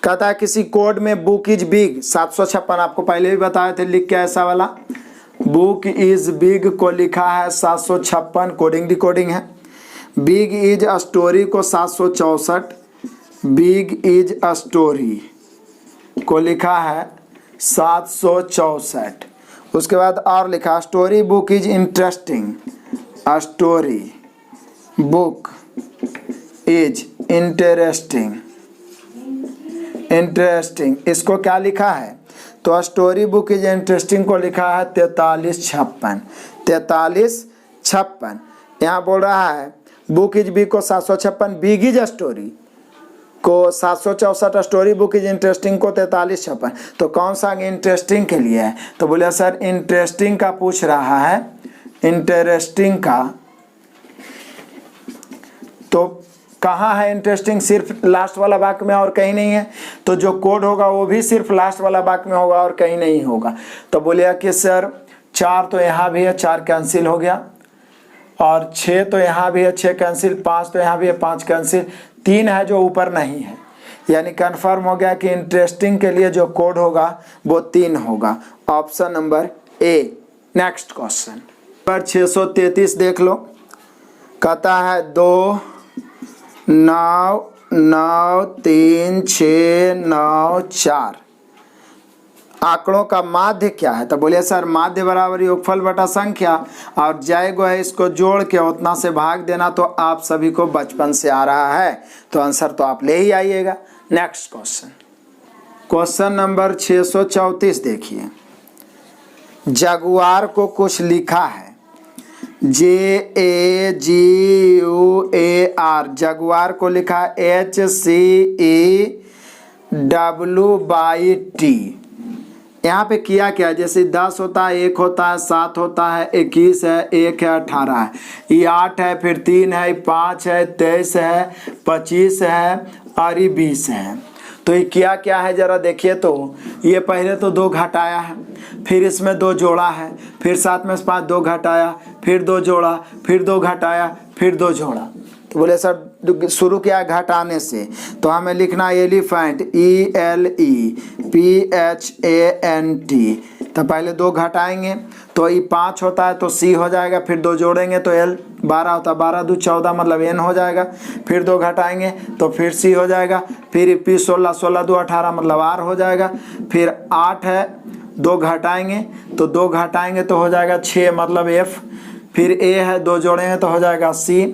Speaker 1: कहता है किसी कोड में बुक इज बिग 756, आपको पहले भी बताए थे लिख के ऐसा वाला, बुक इज बिग को लिखा है 756, कोडिंग डिकोडिंग है। बिग इज अ स्टोरी को 764, बिग इज अ स्टोरी को लिखा है 764। उसके बाद और लिखा story book is interesting, a story book is interesting, interesting इसको क्या लिखा है, तो स्टोरी बुक इज इंटरेस्टिंग को लिखा है 4356, 4356। यहाँ बोल रहा है बुक इज बिग को 756, बिग इज स्टोरी को 764 स्टोरी बुक इज इंटरेस्टिंग को 43 छप्पन। तो कौन सा इंटरेस्टिंग के लिए है? तो बोले सर इंटरेस्टिंग का पूछ रहा है, इंटरेस्टिंग का। तो कहाँ है इंटरेस्टिंग? सिर्फ लास्ट वाला वाक्य में और कहीं नहीं है। तो जो कोड होगा वो भी सिर्फ लास्ट वाला वाक्य में होगा और कहीं नहीं होगा। तो बोलिए कि सर 4 तो यहाँ भी है, 4 कैंसिल हो गया, और 6 तो यहाँ भी है, 6 कैंसिल, 5 तो यहाँ भी है, 5 कैंसिल, 3 है जो ऊपर नहीं है। यानी कन्फर्म हो गया कि इंटरेस्टिंग के लिए जो कोड होगा वो 3 होगा, option number A. Next question number 633 देख लो। कहता है 2 9 9 3 6 9 4 आंकड़ों का माध्य क्या है? तो बोलिए सर माध्य बराबर योगफल बटा संख्या, और जाएगो है इसको जोड़ के उतना से भाग देना। तो आप सभी को बचपन से आ रहा है, तो आंसर तो आप ले ही आइएगा। नेक्स्ट क्वेश्चन, क्वेश्चन नंबर 634 देखिए। जगुआर को कुछ लिखा है, JAGUAR, जगुआर को लिखा HCEWT। यहाँ पे किया क्या? जैसे 10 होता है, 1 होता है, 7 होता है, 21 है, 1 है, 18 है, ये 8 है, फिर 3 है, 5 है, 23 है, 25 है, और ये 20 है। तो ये किया क्या है जरा देखिए। तो ये पहले तो 2 घटाया है, फिर इसमें 2 जोड़ा है, फिर 7 में 5 2 घटाया, फिर 2 जोड़ा, फिर 2 घटाया, फिर 2 जोड़ा। तो बोले सर शुरू किया घटाने से, तो हमें लिखना एलिफेंट ELEPHANT। तो पहले 2 घटाएंगे तो ई 5 होता है तो C हो जाएगा, फिर 2 जोड़ेंगे तो L 12 होता है, 12 2 14 मतलब N हो जाएगा, फिर 2 घटाएंगे तो फिर C हो जाएगा, फिर P 16 16 2 18 मतलब R हो जाएगा, फिर 8 है, 2 घटाएंगे तो 2 घटाएंगे तो हो जाएगा 6 मतलब F, फिर A है, 2 जोड़ेंगे तो हो जाएगा C,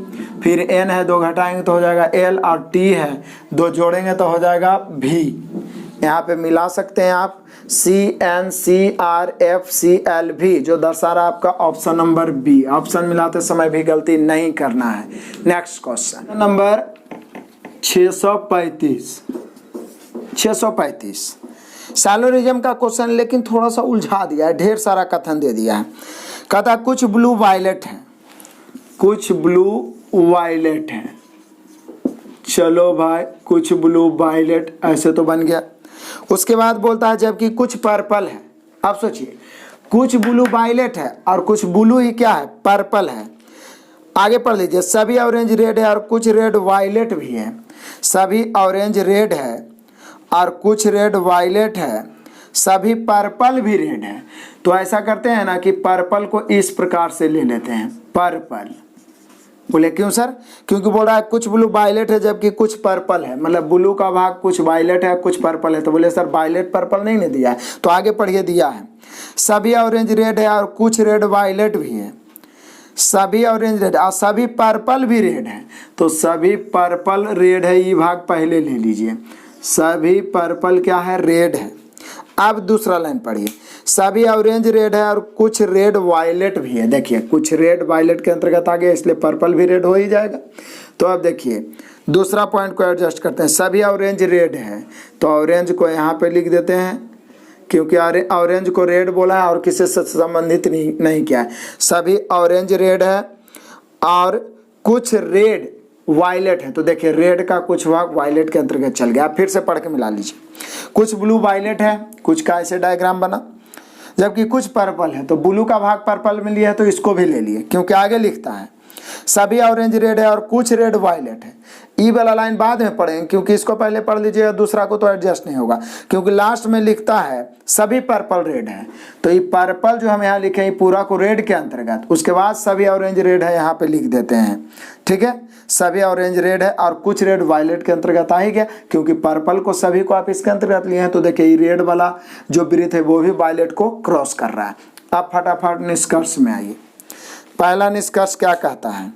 Speaker 1: फिर N है, 2 घटाएंगे तो हो जाएगा L, और T है, 2 जोड़ेंगे तो हो जाएगा V। यहाँ पे मिला सकते हैं आप CNCRFCLV, जो दर्शा रहा आपका ऑप्शन नंबर बी। ऑप्शन मिलाते समय भी गलती नहीं करना है। नेक्स्ट क्वेश्चन नंबर 635 सैलोरिज्म का क्वेश्चन, लेकिन थोड़ा सा उलझा दिया है, ढेर सारा कथन दे दिया है। कहता कुछ ब्लू वायलेट है, कुछ ब्लू वायलेट है। चलो भाई कुछ ब्लू वायलेट ऐसे तो बन गया। उसके बाद बोलता है जबकि कुछ पर्पल है। अब सोचिए कुछ ब्लू वायलेट है और कुछ ब्लू ही क्या है, पर्पल है। आगे पढ़ लीजिए, सभी ऑरेंज रेड है और कुछ रेड वायलेट भी है। सभी ऑरेंज रेड है और कुछ रेड वायलेट है, सभी पर्पल भी रेड है। तो ऐसा करते हैं ना कि पर्पल को इस प्रकार से ले लेते हैं, पर्पल। बोले क्यों सर? क्योंकि बोल रहा है कुछ ब्लू वायलेट है जबकि कुछ पर्पल है, मतलब ब्लू का भाग कुछ वायलेट है कुछ पर्पल है। तो बोले सर वायलेट पर्पल नहीं दिया है, तो आगे पढ़िए दिया है सभी ऑरेंज रेड है और कुछ रेड वायलेट भी है। सभी ऑरेंज रेड और सभी पर्पल भी रेड है, तो सभी पर्पल रेड है, ये भाग पहले ले लीजिए। सभी पर्पल क्या है, रेड है। अब दूसरा लाइन पढ़िए, सभी ऑरेंज रेड है और कुछ रेड वायलेट भी है। देखिए कुछ रेड वायलेट के अंतर्गत आ गया, इसलिए पर्पल भी रेड हो ही जाएगा। तो अब देखिए दूसरा पॉइंट को एडजस्ट करते हैं, सभी ऑरेंज रेड है तो ऑरेंज को यहाँ पे लिख देते हैं, क्योंकि ऑरेंज को रेड बोला है और किसी से संबंधित नहीं किया है। सभी ऑरेंज रेड है और कुछ रेड वायलेट है, तो देखिए रेड का कुछ भाग वायलेट के अंतर्गत चल गया। फिर से पढ़ के मिला लीजिए, कुछ ब्लू वायलेट है, कुछ का ऐसे डायग्राम बना, जबकि कुछ पर्पल है, तो ब्लू का भाग पर्पल में लिया है तो इसको भी ले लिए, क्योंकि आगे लिखता है सभी ऑरेंज रेड है और कुछ रेड वायलेट है। ई वाला लाइन बाद में पढ़ेंगे, क्योंकि इसको पहले पढ़ लीजिए, दूसरा को तो एडजस्ट नहीं होगा, क्योंकि लास्ट में लिखता है सभी पर्पल रेड है। तो ये पर्पल जो हम यहाँ लिखे पूरा को रेड के अंतर्गत, उसके बाद सभी ऑरेंज रेड है यहाँ पे लिख देते हैं। ठीक है, सभी ऑरेंज रेड है और कुछ रेड वायलेट के अंतर्गत आ ही गया, क्योंकि पर्पल को सभी को आप इसके अंतर्गत लिए हैं। तो देखिए ये रेड वाला जो वृत्त है वो भी वायलेट को क्रॉस कर रहा है। अब फटाफट निष्कर्ष में आइए। पहला निष्कर्ष क्या कहता है?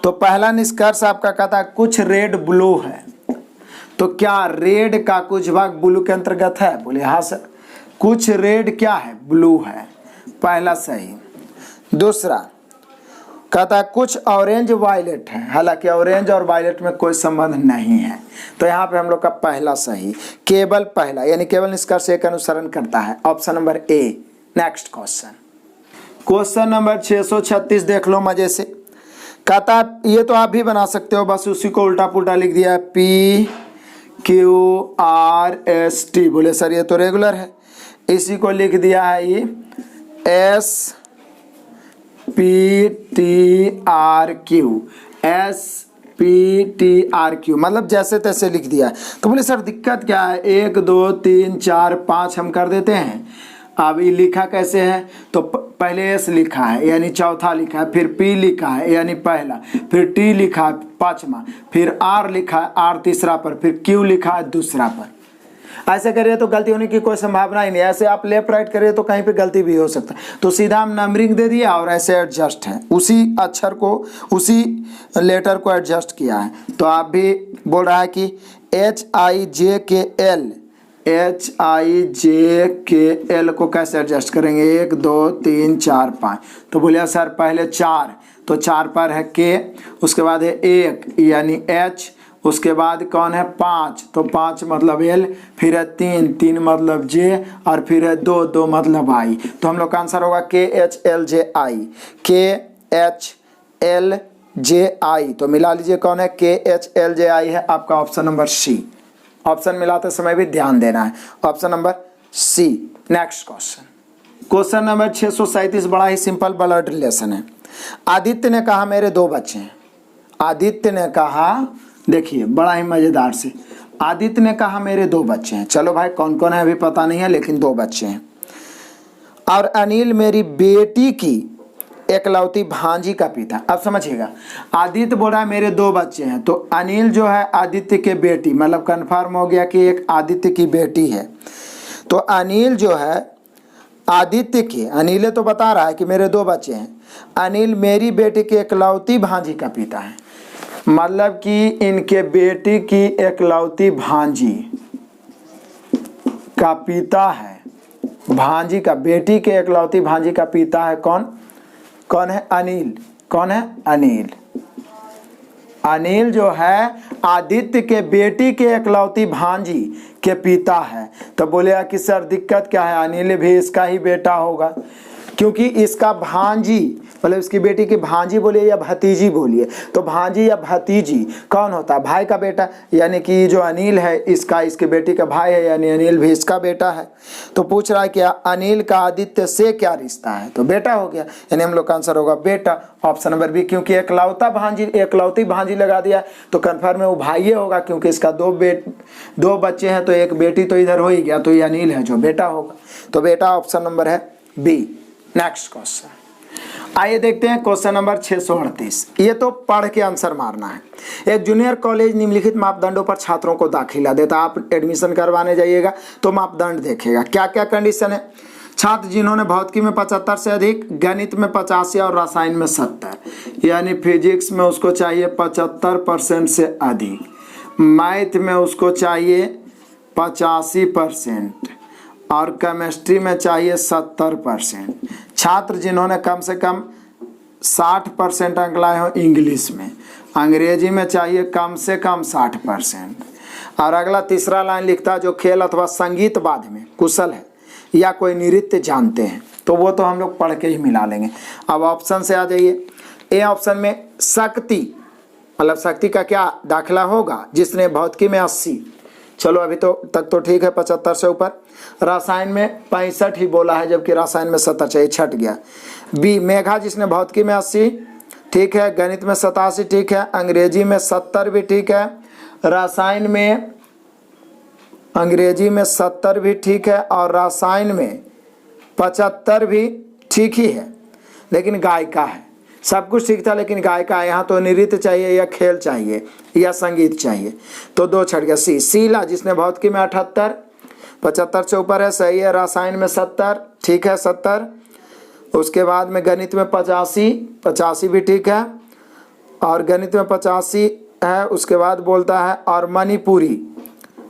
Speaker 1: तो पहला निष्कर्ष आपका कहता है कुछ रेड ब्लू है। तो क्या रेड का कुछ भाग ब्लू के अंतर्गत है? बोले हाँ सर, कुछ रेड क्या है, ब्लू है, पहला सही। दूसरा, कहता है कुछ ऑरेंज वायलेट है, हालांकि ऑरेंज और वायलेट में कोई संबंध नहीं है। तो यहाँ पे हम लोग का पहला सही, केवल पहला यानी केवल निष्कर्ष एक अनुसरण करता है, option number A. Next question, question number 636 देख लो मजे से। कहता है ये तो आप भी बना सकते हो, बस उसी को उल्टा पुल्टा लिख दिया है, PQRST। बोले सर ये तो रेगुलर है, इसी को लिख दिया है ये SPTRQ मतलब जैसे तैसे लिख दिया। तो बोले सर दिक्कत क्या है, 1 2 3 4 5 हम कर देते हैं। अब ये लिखा कैसे है, तो पहले S लिखा है यानी चौथा लिखा है, फिर P लिखा है यानी पहला, फिर T लिखा है पांचवा, फिर R लिखा है R तीसरा पर, फिर Q लिखा है दूसरा पर। ऐसे करिए तो गलती होने की कोई संभावना ही नहीं। ऐसे आप लेफ्ट राइट करिए तो कहीं पे गलती भी हो सकता है। तो सीधा हम नंबरिंग दे दिया और ऐसे एडजस्ट है, उसी अक्षर को उसी लेटर को एडजस्ट किया है। तो आप भी बोल रहा है कि HIJKL को कैसे एडजस्ट करेंगे, 1 2 3 4 5। तो बोलिए सर पहले 4, तो 4 पर है K, उसके बाद है 1 यानी H, उसके बाद कौन है 5, तो 5 मतलब L, फिर है 3 मतलब J, और फिर है 2 मतलब I। तो हम लोग का आंसर होगा KHLJI। तो मिला लीजिए कौन है, KHLJI है आपका ऑप्शन नंबर सी। ऑप्शन मिलाते समय भी ध्यान देना है, option number C. Next question, question number 637 बड़ा ही सिंपल ब्लड रिलेशन है। आदित्य ने कहा मेरे 2 बच्चे हैं। आदित्य ने कहा, देखिए बड़ा ही मजेदार से, आदित्य ने कहा मेरे 2 बच्चे हैं। चलो भाई कौन कौन है अभी पता नहीं है, लेकिन 2 बच्चे हैं। और अनिल मेरी बेटी की एकलौती भांजी का पिता। अब समझिएगा, आदित्य बोल रहा है मेरे 2 बच्चे हैं, तो अनिल जो है आदित्य के बेटी, मतलब कंफर्म हो गया कि एक आदित्य की बेटी है। तो अनिल जो है आदित्य की, अनिल तो बता रहा है कि मेरे 2 बच्चे हैं, अनिल मेरी बेटी की एकलौती भांजी का पिता है, मतलब कि इनके बेटी की एकलौती भांजी का पिता है। भांजी का, बेटी के एकलौती भांजी का पिता है कौन, कौन है अनिल। कौन है अनिल। अनिल जो है आदित्य के बेटी के एकलौती भांजी के पिता है। तो बोलेगा कि सर दिक्कत क्या है, अनिल भी इसका ही बेटा होगा, क्योंकि इसका भांजी मतलब इसकी बेटी की भांजी बोलिए या भतीजी बोलिए, तो भांजी या भतीजी कौन होता है, भाई का बेटा, यानी कि जो अनिल है इसका, इसके बेटी का भाई है, यानी अनिल भी इसका बेटा है। तो पूछ रहा है कि अनिल का आदित्य से क्या रिश्ता है, तो बेटा हो गया, यानी हम लोग का आंसर होगा बेटा, ऑप्शन नंबर बी। क्योंकि एकलौती भांजी लगा दिया तो कन्फर्म है वो भाई होगा, क्योंकि इसका 2 बच्चे हैं, तो एक बेटी तो इधर हो ही गया, तो ये अनिल है जो बेटा होगा। तो बेटा ऑप्शन नंबर है बी। नेक्स्ट क्वेश्चन, आइए देखते हैं क्वेश्चन नंबर 638। ये तो पढ़ के आंसर मारना है। एक जूनियर कॉलेज निम्नलिखित मापदंडों पर छात्रों को दाखिला देता। आप एडमिशन करवाने जाइएगा तो मापदंड देखेगा, क्या क्या कंडीशन है। छात्र जिन्होंने भौतिकी में 75 से अधिक, गणित में 85 और रसायन में 70, यानी फिजिक्स में उसको चाहिए 75% से अधिक, मैथ में उसको चाहिए 85% और केमिस्ट्री में चाहिए 70%। छात्र जिन्होंने कम से कम 60% अंक लाए हो इंग्लिश में, अंग्रेजी में चाहिए कम से कम 60%। और अगला तीसरा लाइन लिखता है जो खेल अथवा संगीत वाद्य में कुशल है या कोई नृत्य जानते हैं, तो वो तो हम लोग पढ़ के ही मिला लेंगे। अब ऑप्शन से आ जाइए। ए ऑप्शन में शक्ति, मतलब शक्ति का क्या दाखिला होगा, जिसने भौतिकी में 80, चलो अभी तो तक तो ठीक है 75 से ऊपर। रसायन में 65 ही बोला है, जबकि रसायन में 70 चाहिए, छट गया। बी मेघा जिसने भौतिकी में 80, ठीक है, गणित में 87 ठीक है, अंग्रेजी में 70 भी ठीक है, रसायन में अंग्रेजी में 70 भी ठीक है, और रसायन में 75 भी ठीक ही है, लेकिन गायिका है। सब कुछ ठीक था लेकिन गायिका है, यहाँ तो नृत्य चाहिए या खेल चाहिए या संगीत चाहिए, तो 2 छट गया। सी शीला जिसने भौतिकी में 78, 75 से ऊपर है, सही है, रसायन में 70 ठीक है 70, उसके बाद में गणित में 85 भी ठीक है, और गणित में 85 है। उसके बाद बोलता है और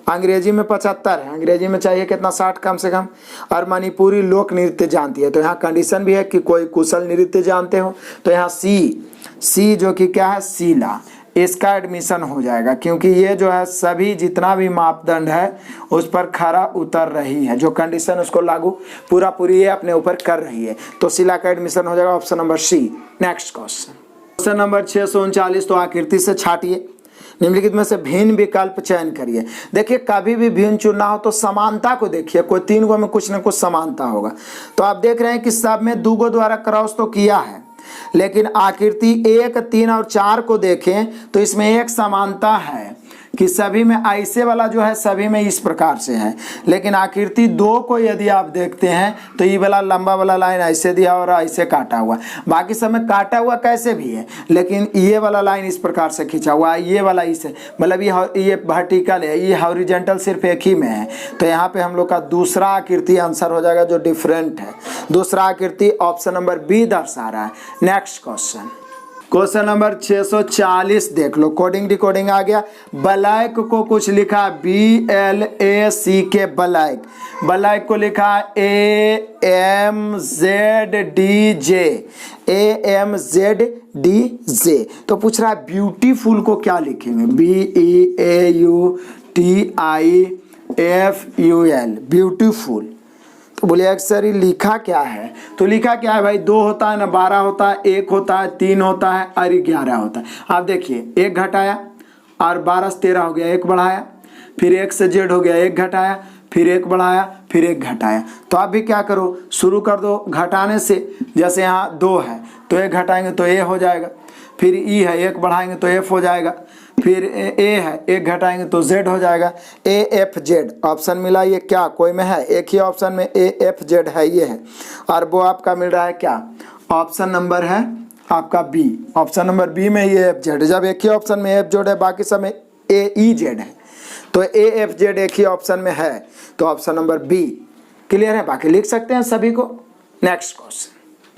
Speaker 1: अंग्रेजी में 75 है, अंग्रेजी में चाहिए कितना 60 कम से कम। और मणिपुरी लोक नृत्य जानती है, तो यहाँ कंडीशन भी है कि कोई कुशल नृत्य जानते हो, तो यहाँ सी जो कि क्या है शीला, इसका एडमिशन हो जाएगा, क्योंकि ये जो है सभी जितना भी मापदंड है उस पर खरा उतर रही है, जो कंडीशन उसको लागू पूरा पूरी ये अपने ऊपर कर रही है, तो शीला का एडमिशन हो जाएगा option number C. Next question number 639, तो आकृति से छाटिए, निम्नलिखित में से भिन्न विकल्प चयन करिए। देखिए कभी भी भिन्न चुनना हो तो समानता को देखिए, कोई 3 गो में कुछ न कुछ समानता होगा। तो आप देख रहे हैं कि सब में 2 गो द्वारा क्रॉस तो किया है, लेकिन आकृति 1, 3 और 4 को देखें तो इसमें एक समानता है कि सभी में ऐसे वाला जो है सभी में इस प्रकार से है, लेकिन आकृति 2 को यदि आप देखते हैं तो ये वाला लंबा वाला लाइन ऐसे दिया और ऐसे काटा हुआ, बाकी सब में काटा हुआ कैसे भी है, लेकिन ये वाला लाइन इस प्रकार से खींचा हुआ है, ये वाला इसे मतलब ये वर्टिकल है, ये हॉरिजॉन्टल सिर्फ एक ही में है। तो यहाँ पे हम लोग का दूसरा आकृति आंसर हो जाएगा जो डिफरेंट है, दूसरा आकृति ऑप्शन नंबर बी दर्शा रहा है। नेक्स्ट क्वेश्चन नंबर 640 देख लो, कोडिंग डिकोडिंग आ गया। ब्लैक को कुछ लिखा BLACK, ब्लैक को लिखा AMZDJ, तो पूछ रहा है ब्यूटीफुल को क्या लिखेंगे, BEAUTIFUL, ब्यूटीफुल। तो बोले सर ये लिखा क्या है, तो लिखा क्या है भाई, 2 होता है ना, 12 होता है, 1 होता है, 3 होता है और 11 होता है। आप देखिए 1 घटाया और 12 से 13 हो गया, 1 बढ़ाया, फिर 1 से Z हो गया, 1 घटाया, फिर 1 बढ़ाया, फिर 1 घटाया। तो आप भी क्या करो, शुरू कर दो घटाने से, जैसे यहाँ 2 है तो 1 घटाएंगे तो A हो जाएगा, फिर E है 1 बढ़ाएंगे तो F हो जाएगा, फिर A है 1 घटाएंगे तो Z हो जाएगा, AFZ ऑप्शन मिला, ये क्या कोई में है, एक ही ऑप्शन में AFZ है, ये है, और वो आपका मिल रहा है क्या, ऑप्शन नंबर है आपका बी, ऑप्शन नंबर बी में ये AFZ, जब एक ही ऑप्शन में AFZ है बाकी सब में AEZ है, तो AFZ एक ही ऑप्शन में है, तो ऑप्शन नंबर बी क्लियर है, बाकी लिख सकते हैं सभी को। नेक्स्ट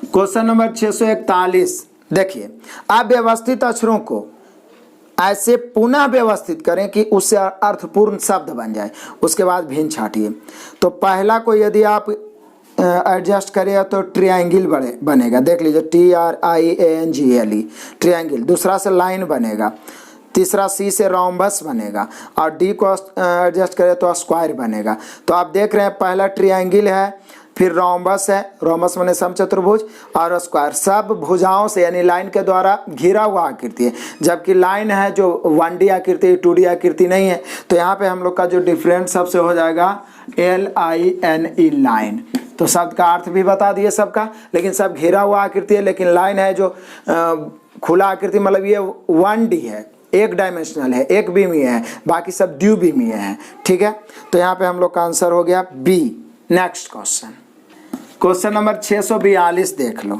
Speaker 1: क्वेश्चन नंबर 641 देखिए, आप व्यवस्थित अक्षरों को ऐसे पुनः व्यवस्थित करें कि उससे अर्थपूर्ण शब्द बन जाए, उसके बाद भिन्न छाटिए। तो पहला को यदि आप एडजस्ट करें तो ट्रायंगल बनेगा, देख लीजिए TRIANGLE ट्रायंगल, दूसरा से लाइन बनेगा, तीसरा C से रोम्बस बनेगा, और D को एडजस्ट करें तो स्क्वायर बनेगा। तो आप देख रहे हैं पहला ट्रायंगल है, फिर रोम्बस है, रोम्बस माने समचतुर्भुज, और स्क्वायर, सब भुजाओं से यानी लाइन के द्वारा घिरा हुआ आकृति है, जबकि लाइन है जो 1D आकृति 2D आकृति नहीं है। तो यहाँ पे हम लोग का जो डिफरेंट सबसे हो जाएगा LINE लाइन। तो शब्द का अर्थ भी बता दिए सबका, लेकिन सब घिरा हुआ आकृति है, लेकिन लाइन है जो खुला आकृति, मतलब ये 1D है, एक डायमेंशनल है, एक बीमीय है, बाकी सब द्विबीमीय है। ठीक है, तो यहाँ पे हम लोग का आंसर हो गया बी। नेक्स्ट क्वेश्चन नंबर 642 देख लो,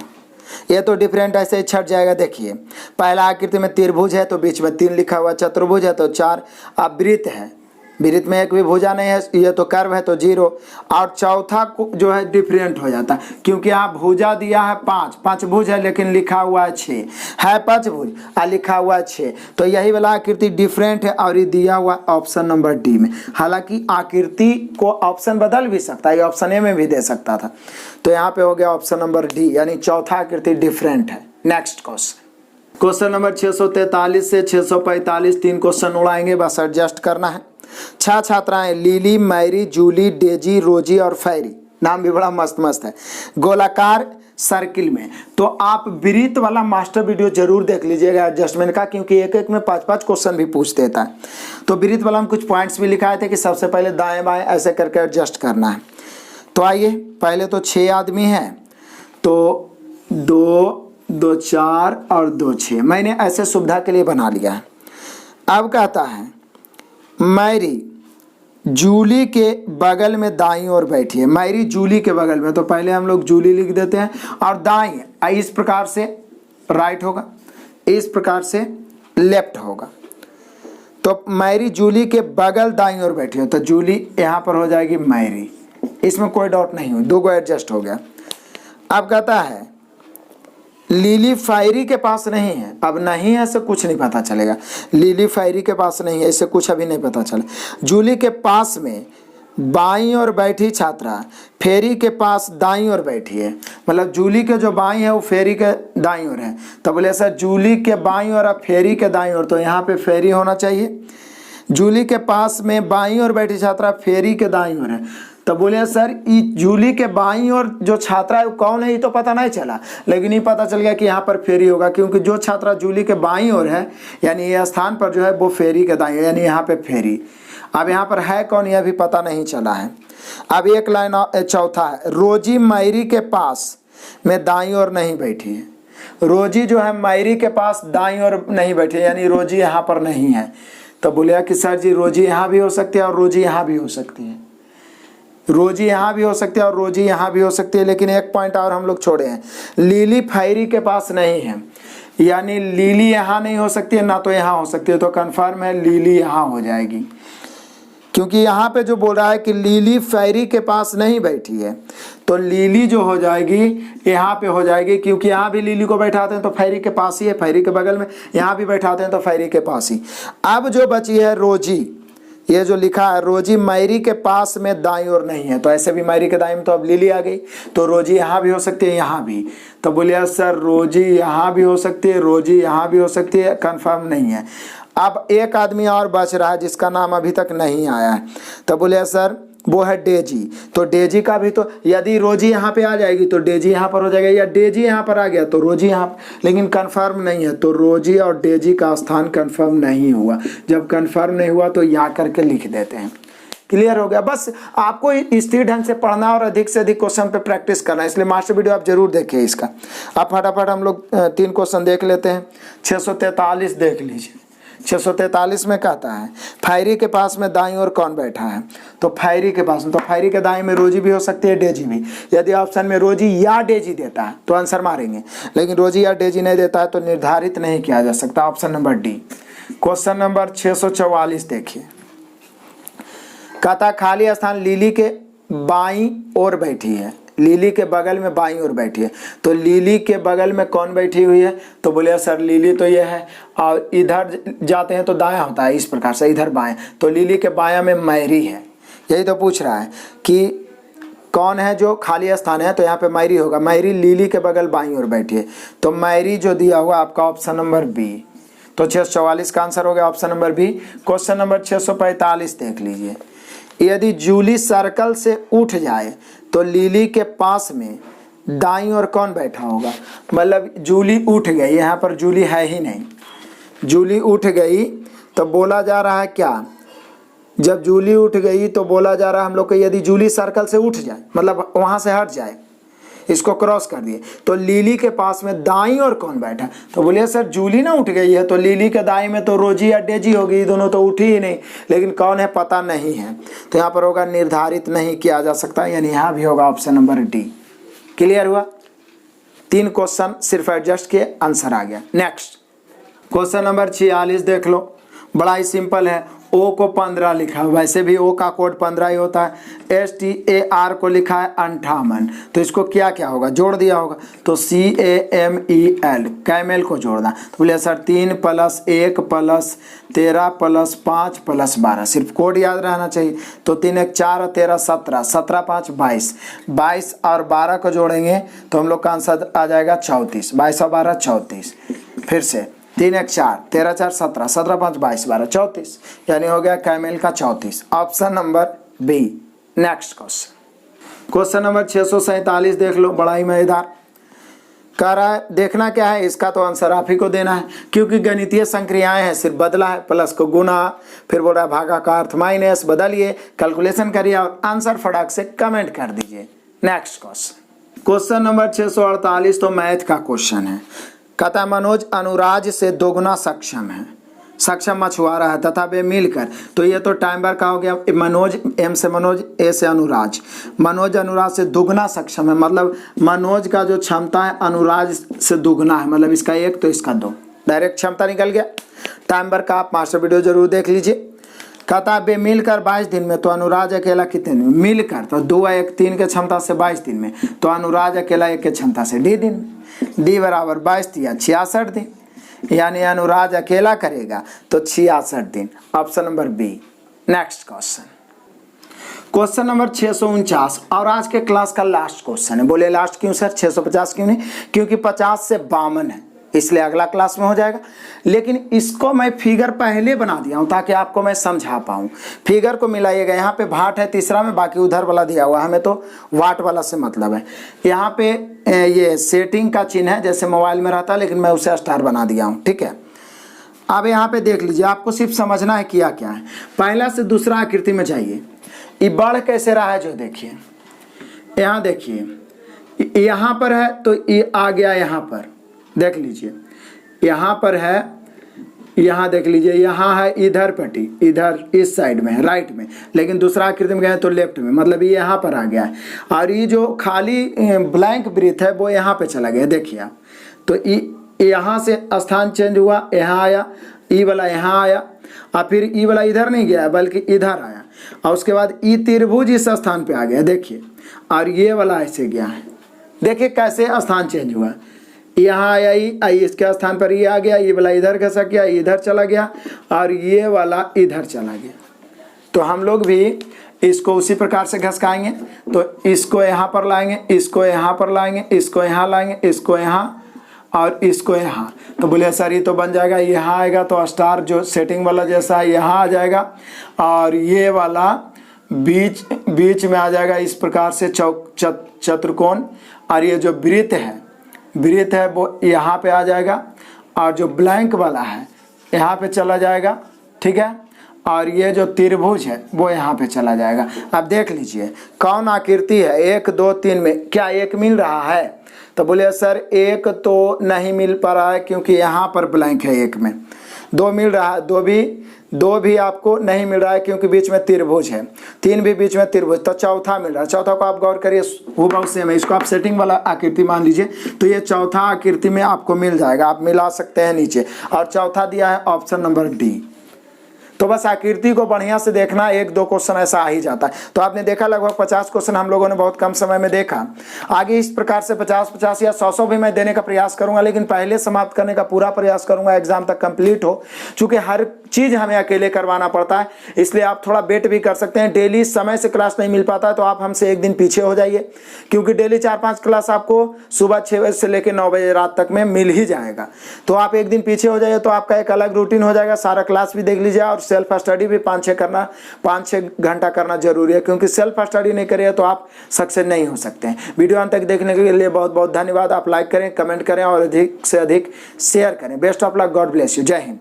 Speaker 1: ये तो डिफरेंट ऐसे ही छट जाएगा। देखिए पहला आकृति में त्रिभुज है तो बीच में 3 लिखा हुआ, चतुर्भुज है तो 4, अब वृत्त है, वृत्त में एक भी भुजा नहीं है, ये तो कर्व है तो 0, और चौथा जो है डिफरेंट हो जाता है, क्योंकि यहाँ भुजा दिया है 5, पंचभुज है लेकिन लिखा हुआ है 6, है पंचभुज और लिखा हुआ है 6, तो यही वाला आकृति डिफरेंट है और ये दिया हुआ ऑप्शन नंबर डी में। हालांकि आकृति को ऑप्शन बदल भी सकता है, ये ऑप्शन ए में भी दे सकता था, तो यहाँ पे हो गया ऑप्शन नंबर डी, यानी चौथा आकृति डिफरेंट है। नेक्स्ट क्वेश्चन नंबर 643 से 645 3 क्वेश्चन उड़ाएंगे, बस एडजस्ट करना है। 6 छात्राएं लिली, मैरी, जूली, डेजी, रोजी और फैरी, नाम भी बड़ा मस्त मस्त है, गोलाकार सर्किल में। तो आप वृत्त वाला मास्टर वीडियो जरूर देख लीजिएगा एडजस्टमेंट का, क्योंकि एक एक में 5-5 क्वेश्चन भी पूछ देता है। तो वृत्त वाला में कुछ पॉइंट्स भी लिखाए थे कि सबसे पहले दाएं बाएं ऐसे करके एडजस्ट करना है। तो आइए, पहले तो 6 आदमी हैं, तो 2, 2, 4 और 2, 6 मैंने ऐसे सुविधा के लिए बना लिया है। अब कहता है मैरी जूली के बगल में दाईं ओर बैठी है, मैरी जूली के बगल में, तो पहले हम लोग जूली लिख देते हैं, और दाईं इस प्रकार से राइट होगा, इस प्रकार से लेफ्ट होगा। तो मैरी जूली के बगल दाईं ओर बैठी है, तो जूली यहाँ पर हो जाएगी मैरी, इसमें कोई डाउट नहीं हो, 2 को एडजस्ट हो गया। अब कहता है लीली फायरी के पास नहीं है। अब नहीं है, इससे कुछ नहीं पता चलेगा। लीली फायरी के पास नहीं है, इससे कुछ अभी नहीं पता चला। जूली के पास में बाईं ओर बैठी छात्रा फेरी के पास दाईं ओर बैठी है। मतलब जूली के जो बाईं है वो फेरी के दाईं ओर है। तो बोले सर जूली के बाईं ओर और फेरी के दाईं ओर, तो यहाँ पे फेरी होना चाहिए। जूली के पास में बाईं ओर बैठी छात्रा फेरी के दाईं ओर है। तो बोले सर जूली के बाईं ओर जो छात्रा है वो कौन है, ये तो पता नहीं चला, लेकिन ये पता चल गया कि यहाँ पर फेरी होगा, क्योंकि जो छात्रा जूली के बाईं ओर है यानी ये स्थान पर जो है वो फेरी के दाईं ओर, यानी यहाँ पे फेरी। अब यहाँ पर है कौन, यह भी पता नहीं चला है। अब एक लाइन चौथा है, रोजी मैरी के पास में दाईं ओर नहीं बैठी है। रोजी जो है मैरी के पास दाईं ओर नहीं बैठी है, यानी रोजी यहाँ पर नहीं है। तो बोले कि सर जी रोजी यहाँ भी हो सकती है और रोजी यहाँ भी हो सकती है, रोजी यहाँ भी हो सकती है और रोजी यहाँ भी हो सकती है। लेकिन एक पॉइंट और हम लोग छोड़े हैं, लीली फायरी के पास नहीं है, यानी लीली यहाँ नहीं हो सकती है ना तो यहाँ हो सकती है। तो कन्फर्म है लीली यहाँ हो जाएगी, क्योंकि यहाँ पे जो बोल रहा है कि लीली फैरी के पास नहीं बैठी है, तो लीली जो हो जाएगी यहाँ पे हो जाएगी, क्योंकि यहाँ भी लीली को बैठाते हैं तो फैरी के पास ही है, फैरी के बगल में, यहाँ भी बैठाते हैं तो फैरी के पास ही। अब जो बची है रोजी, ये जो लिखा है रोजी मैरी के पास में दाईं ओर नहीं है, तो ऐसे भी मैरी के दाईं में तो अब लीली आ गई, तो रोजी यहाँ भी हो सकती है, यहाँ भी। तो बोलिए सर रोजी यहाँ भी हो सकती है, रोजी यहाँ भी हो सकती है, कन्फर्म नहीं है। अब एक आदमी और बच रहा है जिसका नाम अभी तक नहीं आया है, तो बोले सर वो है डेजी। तो डेजी का भी तो यदि रोजी यहाँ पे आ जाएगी तो डेजी यहाँ पर हो जाएगा, या डेजी यहाँ पर आ गया तो रोजी यहाँ, लेकिन कंफर्म नहीं है। तो रोजी और डेजी का स्थान कंफर्म नहीं हुआ। जब कंफर्म नहीं हुआ तो या करके लिख देते हैं। क्लियर हो गया। बस आपको स्थिर ढंग से पढ़ना और अधिक से अधिक क्वेश्चन पे प्रैक्टिस करना है, इसलिए मास्टर वीडियो आप जरूर देखिए इसका। अब फटाफट हम लोग 3 क्वेश्चन देख लेते हैं। 643 देख लीजिए। 643 में कहता है फैरी के पास में दाईं ओर कौन बैठा है, तो फैरी के पास में, तो फैरी के दाईं में रोजी भी हो सकती है, डेजी भी। यदि ऑप्शन में रोजी या डेजी देता है तो आंसर मारेंगे, लेकिन रोजी या डेजी नहीं देता है तो निर्धारित नहीं किया जा सकता। Option number D. Question number 644 देखिए, कहता खाली स्थान लीली के बाईं ओर बैठी है, लीली के बगल में बाईं ओर बैठी है। तो लीली के बगल में कौन बैठी हुई है, तो बोले सर लीली तो ये है, और इधर जाते हैं तो दायां होता है, इस प्रकार से इधर बाएं, तो लीली के बायां में मैरी है। यही तो पूछ रहा है कि कौन है जो खाली स्थान है, तो यहाँ पे मैरी होगा। मैरी लीली के बगल बाईं ओर बैठी है, तो मैरी जो दिया हुआ आपका ऑप्शन नंबर बी। तो 644 का आंसर हो गया option number B. Question number 645 देख लीजिए, यदि जूली सर्कल से उठ जाए तो लीली के पास में दाईं ओर कौन बैठा होगा। मतलब जूली उठ गई, यहाँ पर जूली है ही नहीं, जूली उठ गई तो बोला जा रहा है क्या, जब जूली उठ गई तो बोला जा रहा है हम लोग को यदि जूली सर्कल से उठ जाए, मतलब वहाँ से हट जाए, इसको क्रॉस कर दिए, तो लीली के पास में दाईं ओर कौन बैठा। तो बोलिए सर जूली ना उठ गई है तो लीली के दाईं में तो रोजी या डेजी होगी, दोनों तो उठी ही नहीं, लेकिन कौन है पता नहीं है। तो यहाँ पर होगा निर्धारित नहीं किया जा सकता, यानी यहाँ भी होगा ऑप्शन नंबर डी। क्लियर हुआ। 3 क्वेश्चन सिर्फ एडजस्ट किए, आंसर आ गया। नेक्स्ट क्वेश्चन नंबर 46 देख लो, बड़ा ही सिंपल है। ओ को 15 लिखा है, वैसे भी ओ का कोड 15 ही होता है। STAR को लिखा है 58, तो इसको क्या क्या होगा, जोड़ दिया होगा, तो CAMEL कैमेल को जोड़ना। तो बोले सर 3 + 1 + 13 + 5 + 12, सिर्फ कोड याद रहना चाहिए। तो 3 1 4 13 17, 17 5 22, 22 और 12 को जोड़ेंगे तो हम लोग का आंसर आ जाएगा 34। 22 और 12 34। फिर से 3 1 4 13 4 17, 17 5 22 12 34, यानी हो गया कैमेल का 34। Option number B. Next question, question number 647 देख लो, बड़ा ही मजेदार कह रहा है। देखना क्या है, इसका तो आंसर आप ही को देना है, क्योंकि गणितीय संक्रियाएं हैं, सिर्फ बदला है, प्लस को गुना, फिर बोल रहा है भागा का अर्थ माइनस, बदलिए, कैलकुलेशन करिए और आंसर फटाक से कमेंट कर दीजिए। नेक्स्ट क्वेश्चन, क्वेश्चन नंबर 648 तो मैथ का क्वेश्चन है। कहता मनोज अनुराज से दोगुना सक्षम है, सक्षम मछुआरा है तथा वे मिलकर, तो ये तो टाइमर का हो गया। मनोज एम से मनोज, ए से अनुराज, मनोज अनुराज से दुगना सक्षम है, मतलब मनोज का जो क्षमता है अनुराज से दुगना है, मतलब इसका 1 तो इसका 2, डायरेक्ट क्षमता निकल गया। टाइमर का आप मास्टर वीडियो जरूर देख लीजिए। कहता है बे मिलकर 22 दिन में, तो अनुराज अकेला कितने दिन में? मिलकर तो 2 1 3 के क्षमता से 22 दिन में, तो अनुराज अकेला 1 के क्षमता से डी दिन में। डी बराबर 22 या 66 दिन, यानी अनुराज अकेला करेगा तो 66 दिन। Option number B. Next question, question number 649 और आज के क्लास का लास्ट क्वेश्चन है। बोले लास्ट क्यों सर, 650 क्यों नहीं? क्योंकि 50 से 52 है, इसलिए अगला क्लास में हो जाएगा। लेकिन इसको मैं फिगर पहले बना दिया हूं ताकि आपको मैं समझा पाऊं। फिगर को मिलाइएगा, यहाँ पे भाट है तीसरा में, बाकी उधर वाला दिया हुआ है, हमें तो वाट वाला से मतलब है। यहाँ पे ये सेटिंग का चिन्ह है जैसे मोबाइल में रहता है, लेकिन मैं उसे स्टार बना दिया हूँ, ठीक है। अब यहाँ पे देख लीजिए, आपको सिर्फ समझना है किया क्या है। पहला से दूसरा आकृति में जाइए, ये बढ़ कैसे रहा है जो देखिए, यहाँ देखिए यहाँ पर है तो ये आ गया यहाँ पर, देख लीजिए यहाँ पर है, यहाँ देख लीजिए यहाँ है इधर पट्टी, इधर इस साइड में है राइट में, लेकिन दूसरा आकृति में गए तो लेफ्ट में, मतलब ये यहाँ पर आ गया है। और ये जो खाली ब्लैंक वृत्त है वो यहाँ पे चला गया, देखिए आप। तो यहाँ से स्थान चेंज हुआ, यहाँ आया, ई वाला यहाँ आया, और फिर ई वाला इधर नहीं गया बल्कि इधर आया, और उसके बाद ई त्रिभुज इस स्थान पे आ गया, देखिए। और ये वाला ऐसे गया है, देखिए कैसे स्थान चेंज हुआ। यहाँ आया ई, इसके स्थान पर ये आ गया, ये वाला इधर घसक गया, इधर चला गया, और ये वाला इधर चला गया। तो हम लोग भी इसको उसी प्रकार से घसकाएंगे, तो इसको यहाँ पर लाएंगे, इसको यहाँ पर लाएंगे, इसको यहाँ लाएंगे, इसको यहाँ और इसको यहाँ। तो बोले सर ये तो बन जाएगा, यहाँ आएगा तो स्टार जो सेटिंग वाला जैसा है यहाँ आ जाएगा, और ये वाला बीच में आ जाएगा इस प्रकार से चतुर्कोण, और ये जो वृत्त है वो यहाँ पे आ जाएगा, और जो ब्लैंक वाला है यहाँ पे चला जाएगा, ठीक है। और ये जो त्रिभुज है वो यहाँ पे चला जाएगा। अब देख लीजिए कौन आकृति है 1 2 3 में, क्या 1 मिल रहा है? तो बोले सर 1 तो नहीं मिल पा रहा है क्योंकि यहाँ पर ब्लैंक है 1 में। 2 मिल रहा है, 2 भी आपको नहीं मिल रहा है क्योंकि बीच में त्रिभुज है। 3 भी बीच में त्रिभुज, तो चौथा मिल रहा है। चौथा को आप गौर करिए, वो बहुत सेम है, इसको आप सेटिंग वाला आकृति मान लीजिए, तो ये चौथा आकृति में आपको मिल जाएगा, आप मिला सकते हैं नीचे। और चौथा दिया है ऑप्शन नंबर डी। तो बस आकृति को बढ़िया से देखना, 1 2 क्वेश्चन ऐसा आ ही जाता है। तो आपने देखा लगभग 50 क्वेश्चन हम लोगों ने बहुत कम समय में देखा। आगे इस प्रकार से 50 या 100 भी मैं देने का प्रयास करूंगा, लेकिन पहले समाप्त करने का पूरा प्रयास करूंगा, एग्जाम तक कंप्लीट हो। चूंकि हर चीज हमें अकेले करवाना पड़ता है, इसलिए आप थोड़ा वेट भी कर सकते हैं। डेली समय से क्लास नहीं मिल पाता है तो आप हमसे 1 दिन पीछे हो जाइए, क्योंकि डेली 4-5 क्लास आपको सुबह 6 बजे से लेकर 9 बजे रात तक में मिल ही जाएगा। तो आप 1 दिन पीछे हो जाइए तो आपका एक अलग रूटीन हो जाएगा, सारा क्लास भी देख लीजिए, और सेल्फ स्टडी भी 5-6 घंटा करना जरूरी है, क्योंकि सेल्फ स्टडी नहीं करिए तो आप सक्सेस नहीं हो सकते हैं। वीडियो अंत तक देखने के लिए बहुत बहुत धन्यवाद। आप लाइक करें, कमेंट करें और अधिक से अधिक शेयर करें। Best of luck, God bless you, जय हिंद।